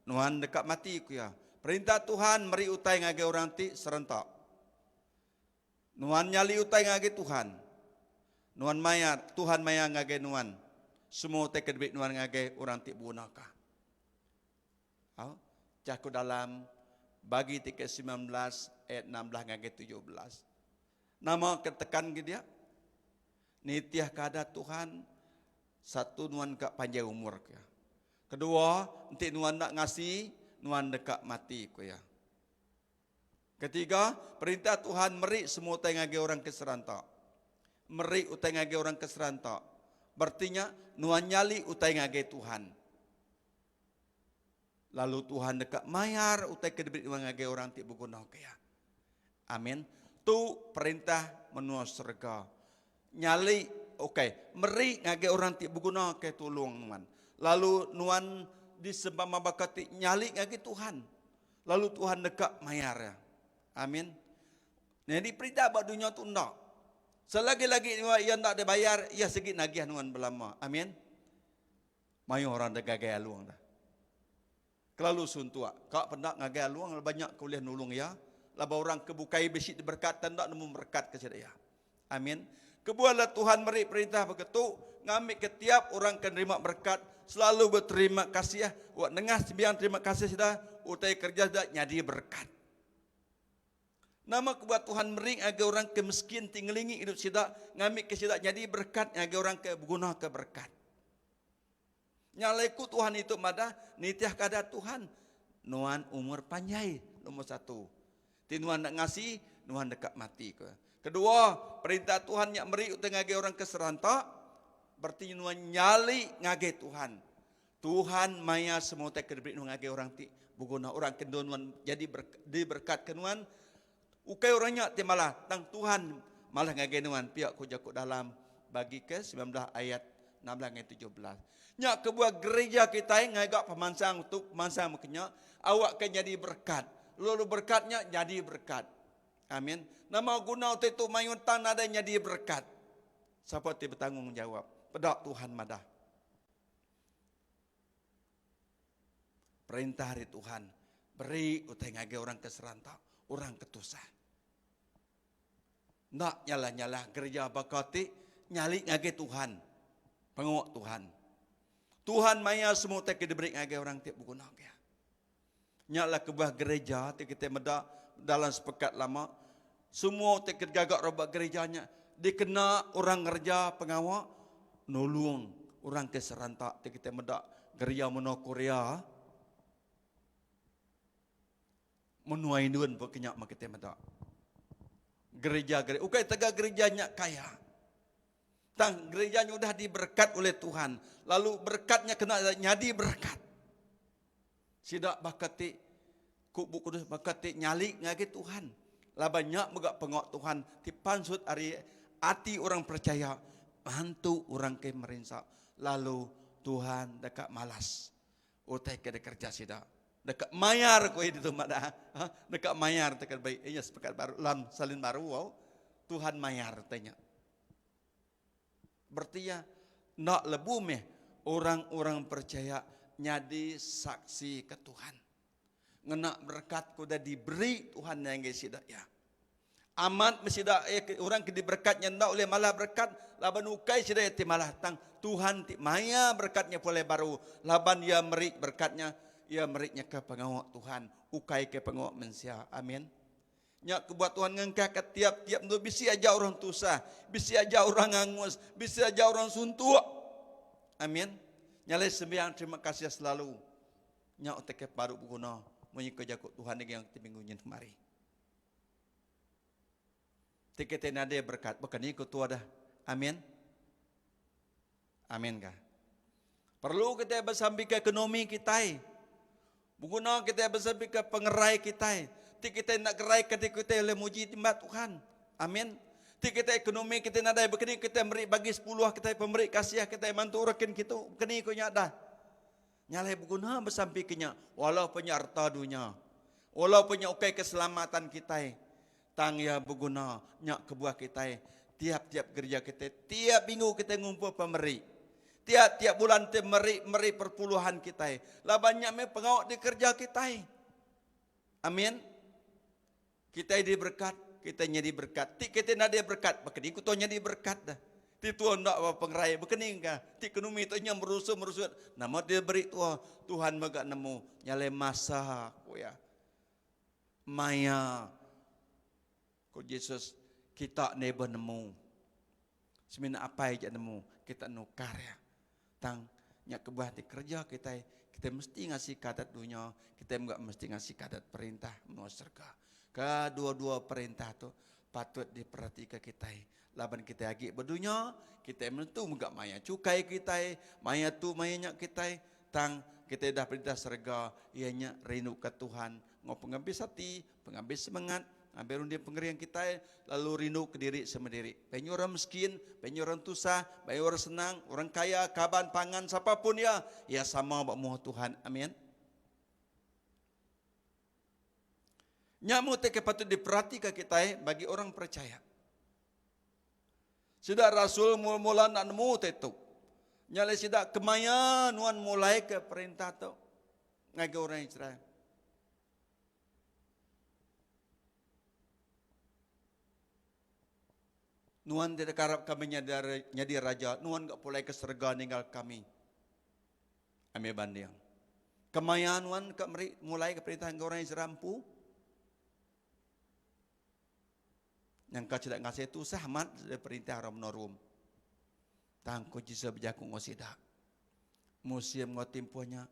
nuan dekat mati kuya. Perintah Tuhan meri utai ngage orang ti serentak. Nuan nyali utai ngage Tuhan. Nuan maya Tuhan maya ngage nuan. Semua te kedebik nuan ngage orang ti bunaka. Jaku dalam bagi tiket 19 ayat 16 ngage 17. Nama ketekan dia. Nitiah kada Tuhan satu nuan kak panjang umur ya. Kedua, nanti nuan nak ngasih, nuan dekat mati ya. Ketiga, perintah Tuhan meri semua utai ngage orang keserantak. Meri utai ngage orang keserantak. Berartinya nuan nyali utai ngage Tuhan. Lalu Tuhan dekat mayar utai kedebit ngage orang ti berguna kaya. Amin. Tu perintah menua surga. Nyali meri ngage orang ti berguna kaya tolong nuan. Lalu nuan disebab mabakati nyali ngage Tuhan. Lalu Tuhan dekat mayar. Amin. Jadi perintah buat dunia tu ndak. Selagi-lagi ia tak dibayar, ia segi nagihan nuan belama. Amin. Mayu orang degagaya luang dah. Kelalu suntua, kak pendak ngagai luang banyak kuliah nulung ya. Laba orang kebukai besi diberkat tanda nemu berkat ke saya. Amin. Kebualah Tuhan beri perintah begitu, ngambil ketiap orang akan terima berkat, selalu berterima kasih ya. Wak nengah sembiang terima kasih sudah, utai kerja sudah nyadi berkat. Nama kebuat Tuhan mering agar orang kemiskin tinggalingi hidup sidak, ngambil ke sidak nyadi berkat agar orang ke berguna ke berkat. Nyalaiku Tuhan itu madah nitiah kada Tuhan. Nuan umur panjai nomor 1. Ti nuan nak ngasih, nuan dekat mati ke. Kedua, perintah Tuhan yang meri utang ngage orang keserantak. Berarti nuan nyali ngage Tuhan. Tuhan maya semua tak kedebrik nuan ngage orang ti. Buguna orang kendo nuan jadi diberkat ke nuan. Ukai orangnya ti malah tang Tuhan malah ngage nuan pihak kujakuk dalam bagi ke 19 ayat 16 ayat 17. Nyak kebuah gereja kita yang ngagak pemansang untuk pemansang makanya awak kan jadi berkat. Lalu berkatnya jadi berkat. Amin. Nama guna itu mayun tanah dan jadi berkat. Siapa yang bertanggung jawab? Pedak Tuhan madah. Perintah hari Tuhan. Beri utai ngage orang keserantak. Orang ketusah. Nak nyala-nyala gereja bakati. Nyali ngage Tuhan. Pengawak Tuhan. Tuhan maya semua tak diberi ngage orang tiap berguna kaya. Nyaklah kebuah gereja tak kita medak dalam sepekat lama. Semua tak gagak robak gerejanya. Dikena orang kerja pengawak. Nolong orang keserantak tak kita medak gereja menua Korea. Menuai duan berkenyak mak kita medak. Gereja-gereja. Ukai tegak gerejanya kaya. Tang gerejanya sudah diberkat oleh Tuhan. Lalu berkatnya kena nyadi berkat. Sidak bakati kubu kudus bakati nyali ngage Tuhan. Lah banyak megak pengok Tuhan ti pansut ari hati orang percaya bantu orang ke merinsak. Lalu Tuhan dekat malas. Utai ke kerja sidak. Dekat mayar ko itu madah. Dekat mayar tekat baik. Iya sepekat baru lam salin baru wow. Tuhan mayar tanya. Berarti ya nak lebu meh orang-orang percaya nyadi saksi ke Tuhan. Ngena berkat kuda diberi Tuhan yang gesida ya. Amat mesida orang ke diberkatnya ndak oleh malah berkat laban ukai sida ti malah tang Tuhan ti maya berkatnya boleh baru laban ya merik berkatnya ya meriknya ke pengawak Tuhan ukai ke pengawak manusia. Amin. Nya kebuat Tuhan ngangkat tiap-tiap tu bisi aja orang tusah, bisi aja orang angus, bisi aja orang suntuk. Amin. Nyalai sembiang terima kasih selalu. Nya otek baru buguna menyiko jakut Tuhan yang minggunya kemari. Tikete nade berkat bukan ikut tua dah. Amin. Amin kah? Perlu kita bersambi ke ekonomi kita. Buguna kita bersambi ke pengerai kita. Kita nak gerai ketika kita oleh muji timbat Tuhan. Amin. Kita ekonomi kita nada begini kita beri bagi 10 kita pemberi kasih kita mantu rekin kita begini ko nyada. Nyalai berguna bersampai kenya walau punya harta dunia. Walau punya ukai keselamatan kita. Tang ya berguna nyak kebuah kita. Tiap-tiap gereja kita, tiap minggu kita ngumpul pemberi. Tiap-tiap bulan kita meri perpuluhan kita. Labannya me pengawak di kerja kita. Amin. Kita diberkat, kita jadi berkat. Ti kita nak dia berkat, bakal ikut nya diberkat dah. Ti tuan nak apa pengerai bekening kah? Ti ekonomi tu nya merusut. Nama dia beri tua Tuhan magak nemu nyale masa ko ya. Maya ko Yesus kita neba nemu. Semina apa aja nemu kita nukar ya. Tang nya kebuah di kerja kita mesti ngasih kadat dunia, kita enggak mesti ngasih kadat perintah menurut surga. Kedua-dua perintah tu patut diperhatikan kita. Laban kita agi berdunia, kita menentu enggak maya cukai kita, maya tu mayanya kita, tang kita dah perintah surga, ianya rindu ke Tuhan, ngau pengambil hati, pengambil semangat, ambil undian pengerian kita, lalu rindu ke diri semendiri. Banyak orang miskin, banyak orang tusah, banyak orang senang, orang kaya, kaban, pangan, siapapun ya sama bakmu Tuhan. Amin. Nyamuk teke patut diperhatikan kita bagi orang percaya. Sudah Rasul mula nak nemu tetuk. Nyale sidak kemaya nuan mulai ke perintah tu ngagai orang Israel. Nuan tidak karap kami nyadi raja, nuan enggak boleh ke surga ninggal kami. Ambil banding. Kemaya nuan mulai ke perintah orang Israel rampu. Yang kau tidak ngasih itu sahmat dari perintah Rom Norum. Tangku jisa berjaku ngosida. Musim ngotimpunya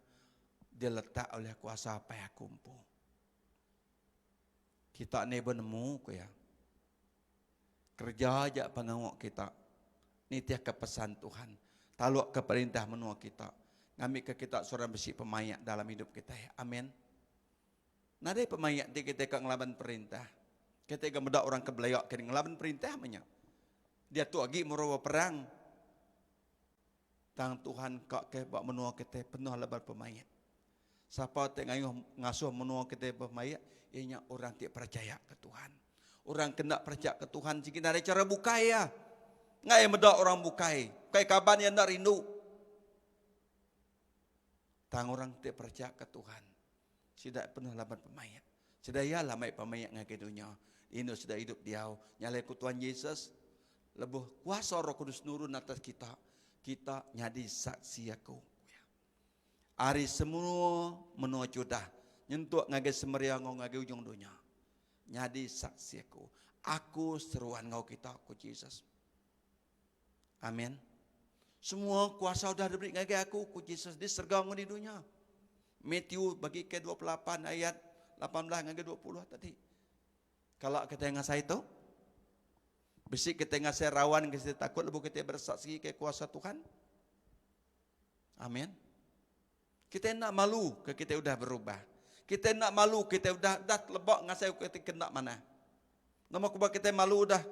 diletak oleh kuasa apa ya kumpu. Kita ni benemu ko ya. Kerja aja pengawak kita. Ini tiap kepesan Tuhan. Taluk ke perintah menua kita. Ngambil ke kita seorang besi pemayak dalam hidup kita ya. Amin. Nadai pemayak di kita ngelaban perintah. Kita gemedak orang kebelayak kini ngelaban perintah banyak. Dia tu lagi merawa perang. Tang Tuhan kak ke bak menua kita penuh lebar pemayat. Siapa tak ngasuh menua kita pemayat, ianya orang tak percaya ke Tuhan. Orang kena percaya ke Tuhan jika ada cara bukai ya. Ngai medak orang bukai. Kai kaban yang nak rindu. Tang orang tak percaya ke Tuhan. Tidak penuh lebar pemayat. Sudah ya lamai pemayat ngagai dunia. Ini sudah hidup dia. Nyalai ku Tuhan Yesus. Lebih kuasa Roh Kudus nurun atas kita. Kita nyadi saksi aku. Hari semua menua judah. Nyentuk ngagai semeriang ngau ngagai ujung dunia. Nyadi saksi aku. Aku seruan ngau kita aku Yesus. Amin. Semua kuasa sudah diberi ngagai aku Yesus. Di serga ngau di dunia. Matthew bagi ke 28 ayat 18 ngagai 20 tadi. Kalau kita ngasih itu, besi kita ngasih rawan, kita takut, lebih kita bersaksi ke kuasa Tuhan. Amin. Kita nak malu, kita sudah berubah. Kita nak malu, kita sudah lebak ngasih kita kena mana. Nama kubah kita malu dah.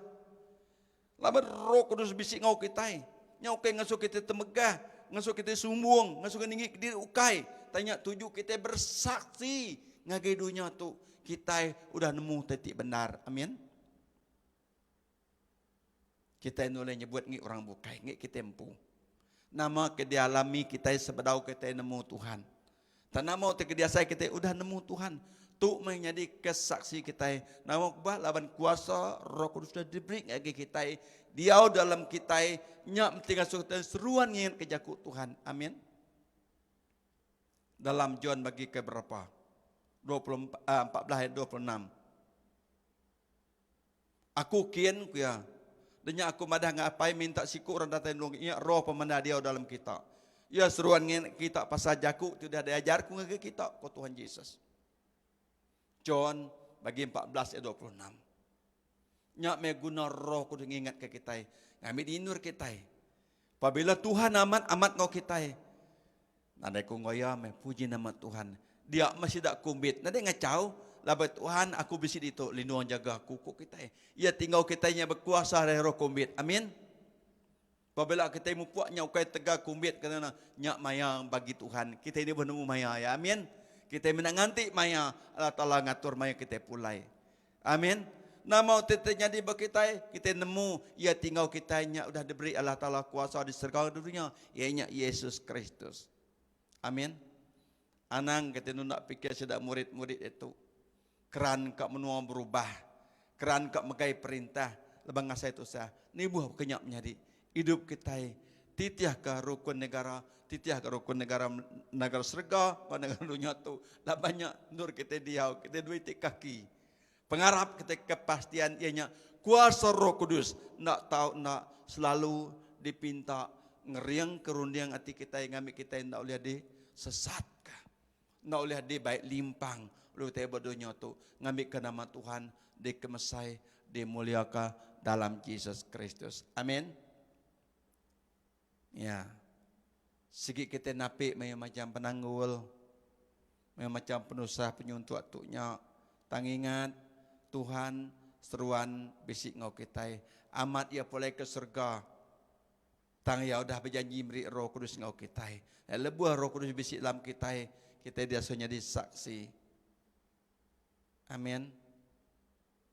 Laban Roh Kudus bisik ngau kita. Nyau ke ngasuh kita temegah, ngasuh kita sumbung, ngasuh ninggi diri ukai. Tanya tuju kita bersaksi ngagai dunia tu. Kita udah nemu titik benar. Amin. Kita boleh nyebut ngi orang bukai, ngi kita empu. Nama ke dialami kita sebedau kita nemu Tuhan. Tanah mau ke dia saya kita udah nemu Tuhan. Tu menjadi kesaksi kita. Nama kubah lawan kuasa Roh Kudus sudah diberi lagi kita. Dia dalam kita nyak tinggal seruan ingin kejaku Tuhan. Amin. Dalam John bagi ke berapa? 14 ayat 26. Aku kian ku ya. Denya aku madah ngapai minta siku orang datang dong. Ia roh pemanah dia dalam kita. Ya seruan kita pasal jaku tidak diajar ku ke kita ko Tuhan Yesus. John bagi 14 ayat 26. Nyak me guna roh ku ingat ke kita. Ngambil inur kita. Apabila Tuhan amat ngau kita. Nadai ku ngoya me puji nama Tuhan. Dia masih tak kumbit. Nadai ngacau. Labat Tuhan aku bisi itu lindungan jaga aku kok kita. Ia tinggal kita nya berkuasa dari roh kumbit. Amin. Apabila kita mempuaknya ukai tegak kumbit kerana nyak maya bagi Tuhan. Kita ini bertemu maya ya. Amin. Kita menanganti maya Allah Taala ngatur maya kita pulai. Amin. Nama tetenya di kita nemu ia tinggal kita nya udah diberi Allah Taala kuasa di segala dunia ianya Yesus Kristus. Amin. Anang kita nak pikir sedak murid-murid itu. Keran kak menua berubah. Keran kak megai perintah. Lebang ngasai itu sah. Ini buah kenyak menjadi. Hidup kita. Titiah ke rukun negara. Titiah ke rukun negara serga. Negara dunia tu. Lah banyak nur kita diau. Kita dua itik kaki. Pengharap kita kepastian ianya. Kuasa Roh Kudus. Nak tahu nak selalu dipinta. Ngeriang kerundiang hati kita yang ngambil kita yang nak boleh disesatkah. Nak boleh baik limpang. Lu teh berdonya tu ngambil ke nama Tuhan dikemesai dimuliakan dalam Yesus Kristus. Amin. Ya. Segi kita napik macam penanggul, macam penusah penyuntuk tuknya. Tangingat Tuhan seruan bisik ngau kita. Amat ia boleh ke surga. Tang ya udah berjanji beri Roh Kudus ngau kita. Lebuh Roh Kudus bisik dalam kita. Kita biasanya disaksi. Amin.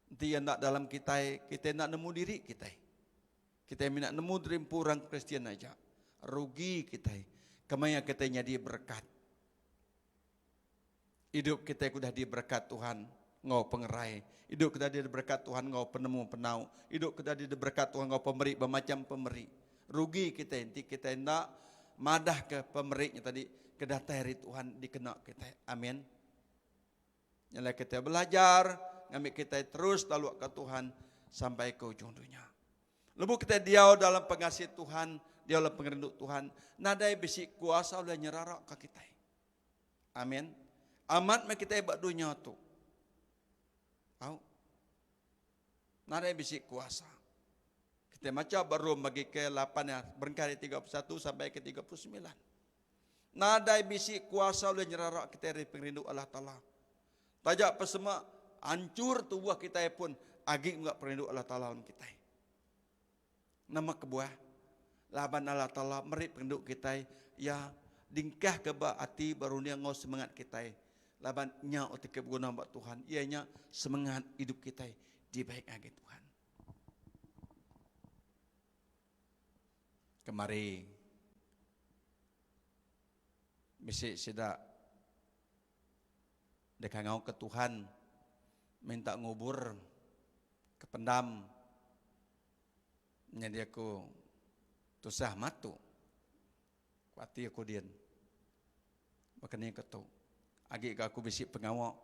Dia nak dalam kita nak nemu diri kita. Kita nak nemu diri orang Kristian aja. Rugi kita. Kemana kita jadi berkat. Hidup kita sudah diberkat Tuhan. Ngau pengerai. Hidup kita diberkat Tuhan ngau penemu penau. Hidup kita diberkat Tuhan ngau pemberi bermacam pemberi. Rugi kita nanti kita nak madah ke pemberinya tadi. Kedatari Tuhan dikena kita. Amin. Yalah kita belajar, ngambil kita terus lalu ke Tuhan sampai ke ujung dunia. Lebu kita diau dalam pengasih Tuhan, diau dalam pengerinduk Tuhan. Nadai bisi kuasa oleh nyerarak ke kita. Amin. Amat me kita buat dunia tu. Tahu? Nadai bisi kuasa. Kita macam baru bagi ke 8 ya, berkali 31 sampai ke 39. Nadai bisi kuasa oleh nyerarak kita dari pengerinduk Allah Ta'ala. Tajak pesema hancur tubuh kita pun agi enggak perinduk Allah Taala kita. Nama kebuah laban Allah Taala meri perinduk kita ya dingkah ke ba ati baru dia ngau semangat kita. Laban nya otik keguna buat Tuhan. Ianya semangat hidup kita di baik agi Tuhan. Kemari bisik sidak dekat ngau ke Tuhan minta ngubur ke pendam jadi aku tusah matu kuati aku dian makanya ketu agi aku bisik pengawak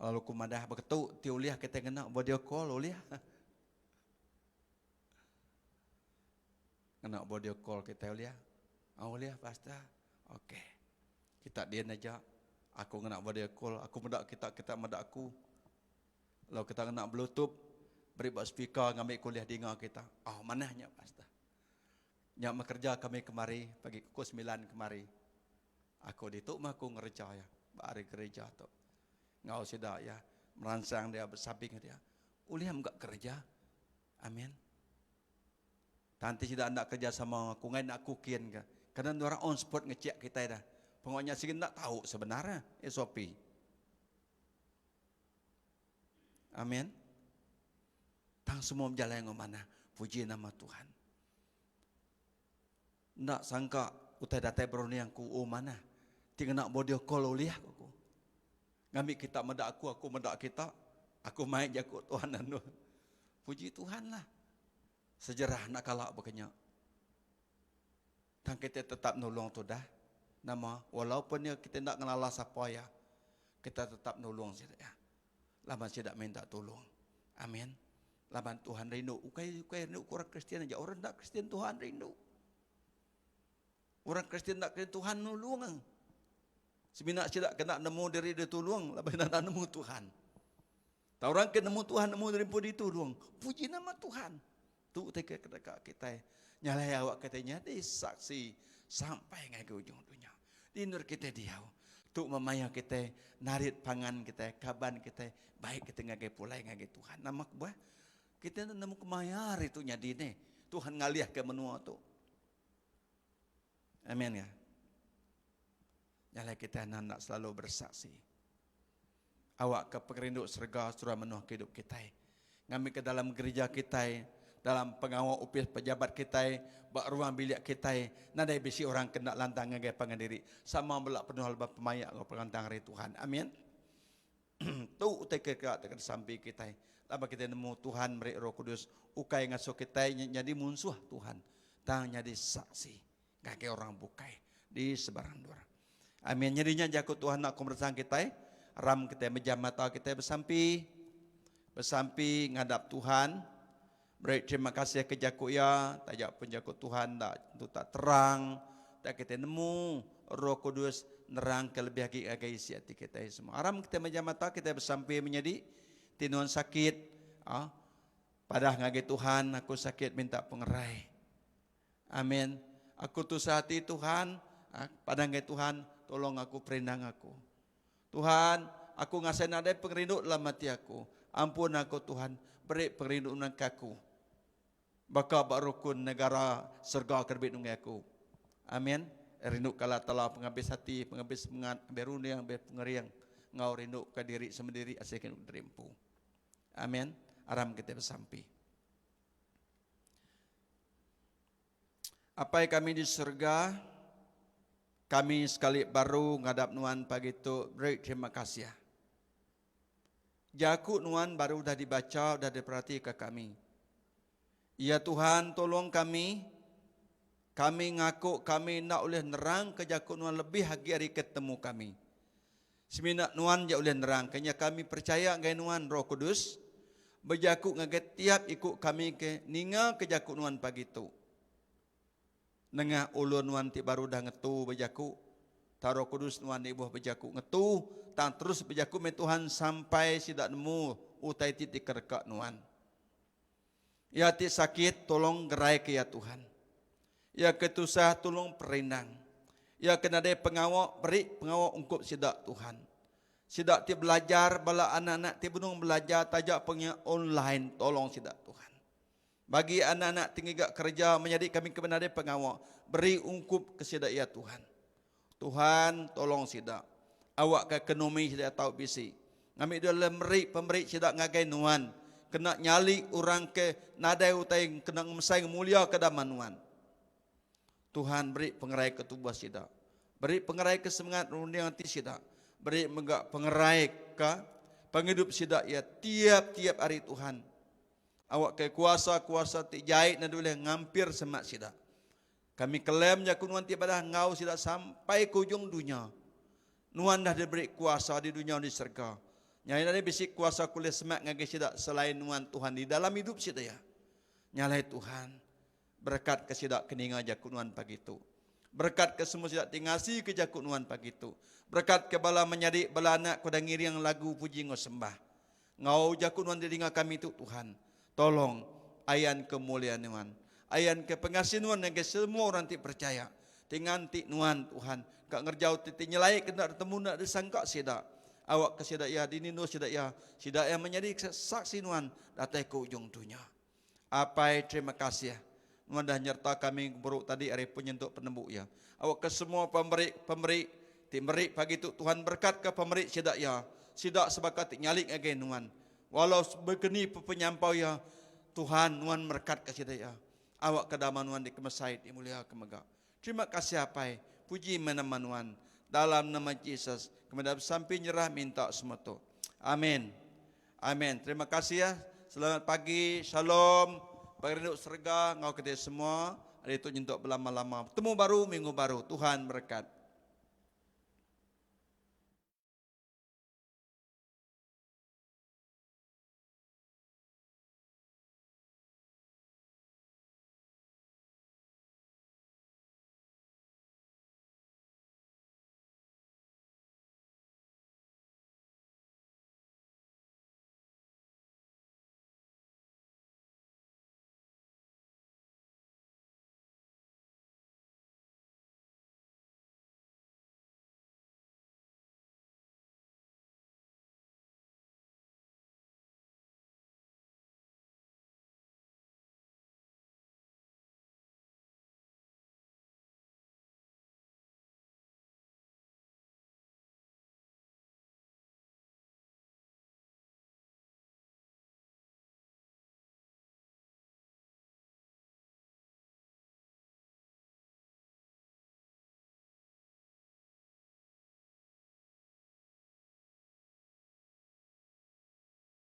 lalu ku madah beketu ti uliah kita kena video call uliah kena video call kita uliah uliah pasta oke kita dian aja. Aku nak video call, aku medak kita medak aku. Lalu kita nak bluetooth, beri buat speaker ngambil kuliah dengar kita. Manahnya pasta. Nyak bekerja kami kemari pagi pukul 9 kemari. Aku dituk mah aku ngerja ya, bari gereja tu. Ngau sida ya, merangsang dia bersabing dia. Uliam enggak kerja. Amin. Tanti sida nak kerja sama aku ngai nak aku kian ke. Karena orang on spot ngecek kita dah. Pokoknya sih tak tahu sebenarnya SOP. Amin. Tang semua berjalan yang mana? Puji nama Tuhan. Nak sangka utai datai beroni yang ku mana. Tinggal nak bodio kololiah aku. Ngambil kita medak aku medak kita. Aku main jago Tuhan anu. Puji Tuhan lah. Sejarah nak kalak berkenyak. Dan kita tetap nolong tu dah. Nama walaupun kita nak ngelala siapa ya. Kita tetap nolong saja ya. Laban tidak minta tolong. Amin. Laban Tuhan rindu. Ukai rindu orang Kristen aja. Orang tak Kristen Tuhan rindu. Orang Kristen tak kena Tuhan nolong. Sebenarnya tidak kena nemu dari dia tolong. Laban nak nemu Tuhan. Tak orang kena nemu Tuhan nemu dari pun ditolong. Puji nama Tuhan. Tu teka dekat kita. Nyalai awak katanya di saksi sampai ngai ke ujung dunia. Di nur kita diau. Tu memaya kita narit pangan kita, kaban kita, baik kita ngai pulai ngai Tuhan. Nama buah kita nemu kemayar itu nya dine. Tuhan ngaliah ke menua tu. Amin ya. Nyalai kita nak selalu bersaksi. Awak ke pengerindu surga surah menuh hidup kita. Ngami ke dalam gereja kita, dalam pengawal upis pejabat kita, bak ruang bilik kita, nadai bisi orang kena lantang ngagai pangandiri. Sama belak penuh halba pemayak ngau pelantang hari Tuhan. Amin. Tu utai ke sampai kita. Laba kita nemu Tuhan beri Roh Kudus ukai ngasuh kita jadi musuh Tuhan. Tang jadi saksi. Ngagai orang bukai di sebarang luar. Amin. Nyerinya jakut Tuhan nak kumbersang kita. Ram kita mejam mata kita bersampi ngadap Tuhan. Beri terima kasih ke jakut ya, tajak pun jakut Tuhan tak terang, tak kita nemu Roh Kudus nerang kelebih lagi isi hati kita semua. Ram kita mejam mata kita bersampi menjadi tinuan sakit, padah ngagi Tuhan aku sakit minta pengerai. Amin. Aku tusah hati Tuhan, padah ngagi Tuhan tolong aku perindang aku. Tuhan, aku ngasih nadai pengerindu dalam hati aku. Ampun aku Tuhan, beri pengerindu nang aku. Baka barukun negara surga kerbit nungai aku. Amin. Rindu kala telah penghabis hati, penghabis mengat, beruni yang berpengeriang. Ngau rindu ke diri sendiri asyik terimpu. Amin. Aram kita bersampi. Apa yang kami di surga, kami sekali baru ngadap nuan pagi itu, beri terima kasih. Jakut nuan baru dah dibaca, dah diperhati ke kami. Ya Tuhan tolong kami ngaku kami nak oleh nerang ke jakut nuan lebih lagi hari ketemu kami. Seminat nuan ja oleh nerang, kanya kami percaya ngai nuan Roh Kudus, berjakut ngaget tiap ikut kami ke ninga ke jakut nuan pagi itu. Nengah ulun nuan ti baru dah ngetu berjaku. Taruh Kudus nuan ibuh berjaku ngetu. Tang terus berjaku me Tuhan sampai sidak nemu utai ti kereka nuan. Ya ti sakit tolong gerai ke ya Tuhan. Ya ketusah tolong perindang. Ya kena ada pengawak beri pengawak ungkup sidak Tuhan. Sidak ti belajar bala anak-anak ti benung belajar tajak pengnya online tolong sidak Tuhan. Bagi anak-anak tinggi gak kerja menjadi kami kebenaran pengawal. Beri ungkup ke sidak ya Tuhan. Tuhan tolong sidak. Awak ke ekonomi sidak tahu bisi. Ngambil dalam pemberi sidak ngagai nuan. Kena nyali orang ke nadai utai kena mesai mulia ke daman nuan. Tuhan beri pengerai ke tubuh sidak. Beri pengerai ke semangat rundiang hati sidak. Beri pengerai ke penghidup sidak ya tiap-tiap hari Tuhan. Awak ke kuasa ti jahit na dulu ngampir semak sidak. Kami kelemnya ku nuan tiap dah ngau sidak sampai ke ujung dunia. Nuan dah diberi kuasa di dunia di surga. Nyai dah bisik kuasa kuliah semak ngagi sidak selain nuan Tuhan di dalam hidup sidak ya. Nyalai Tuhan berkat ke sidak keninga jakut nuan pagi itu. Berkat ke semua sidak tingasi ke jakut nuan pagi itu. Berkat ke bala menjadi bala anak ku dangiri yang lagu puji ngau sembah. Ngau jakut nuan di kami itu Tuhan. Tolong ayan kemuliaan nuan, ayan ke pengasih nuan yang ke semua orang ti percaya. Tinganti nuan Tuhan, kak ngerjau ti nyelai kena bertemu nak disangka sidak. Awak ke sidak ya dinino sidak ya menjadi saksi nuan datai ke ujung dunia. Apa terima kasih ya. Nuan dah nyerta kami buruk tadi hari penyentuk penembuk ya. Awak ke semua pemberi ti beri pagi itu Tuhan berkat ke pemberi sidak ya. Sidak sebakat nyalik agen nuan. Walau berkeni penyampau ya Tuhan nuan merkat ke sidak ya. Awak kedaman nuan di kemesait di mulia kemegak. Terima kasih apa? Puji meneman. Dalam nama Yesus. Kemudian sampai nyerah minta semua tu. Amin. Amin. Terima kasih ya. Selamat pagi. Shalom. Pagi renduk serga. Ngau kita semua. Hari itu nyentuk berlama-lama. Temu baru, minggu baru. Tuhan berkat.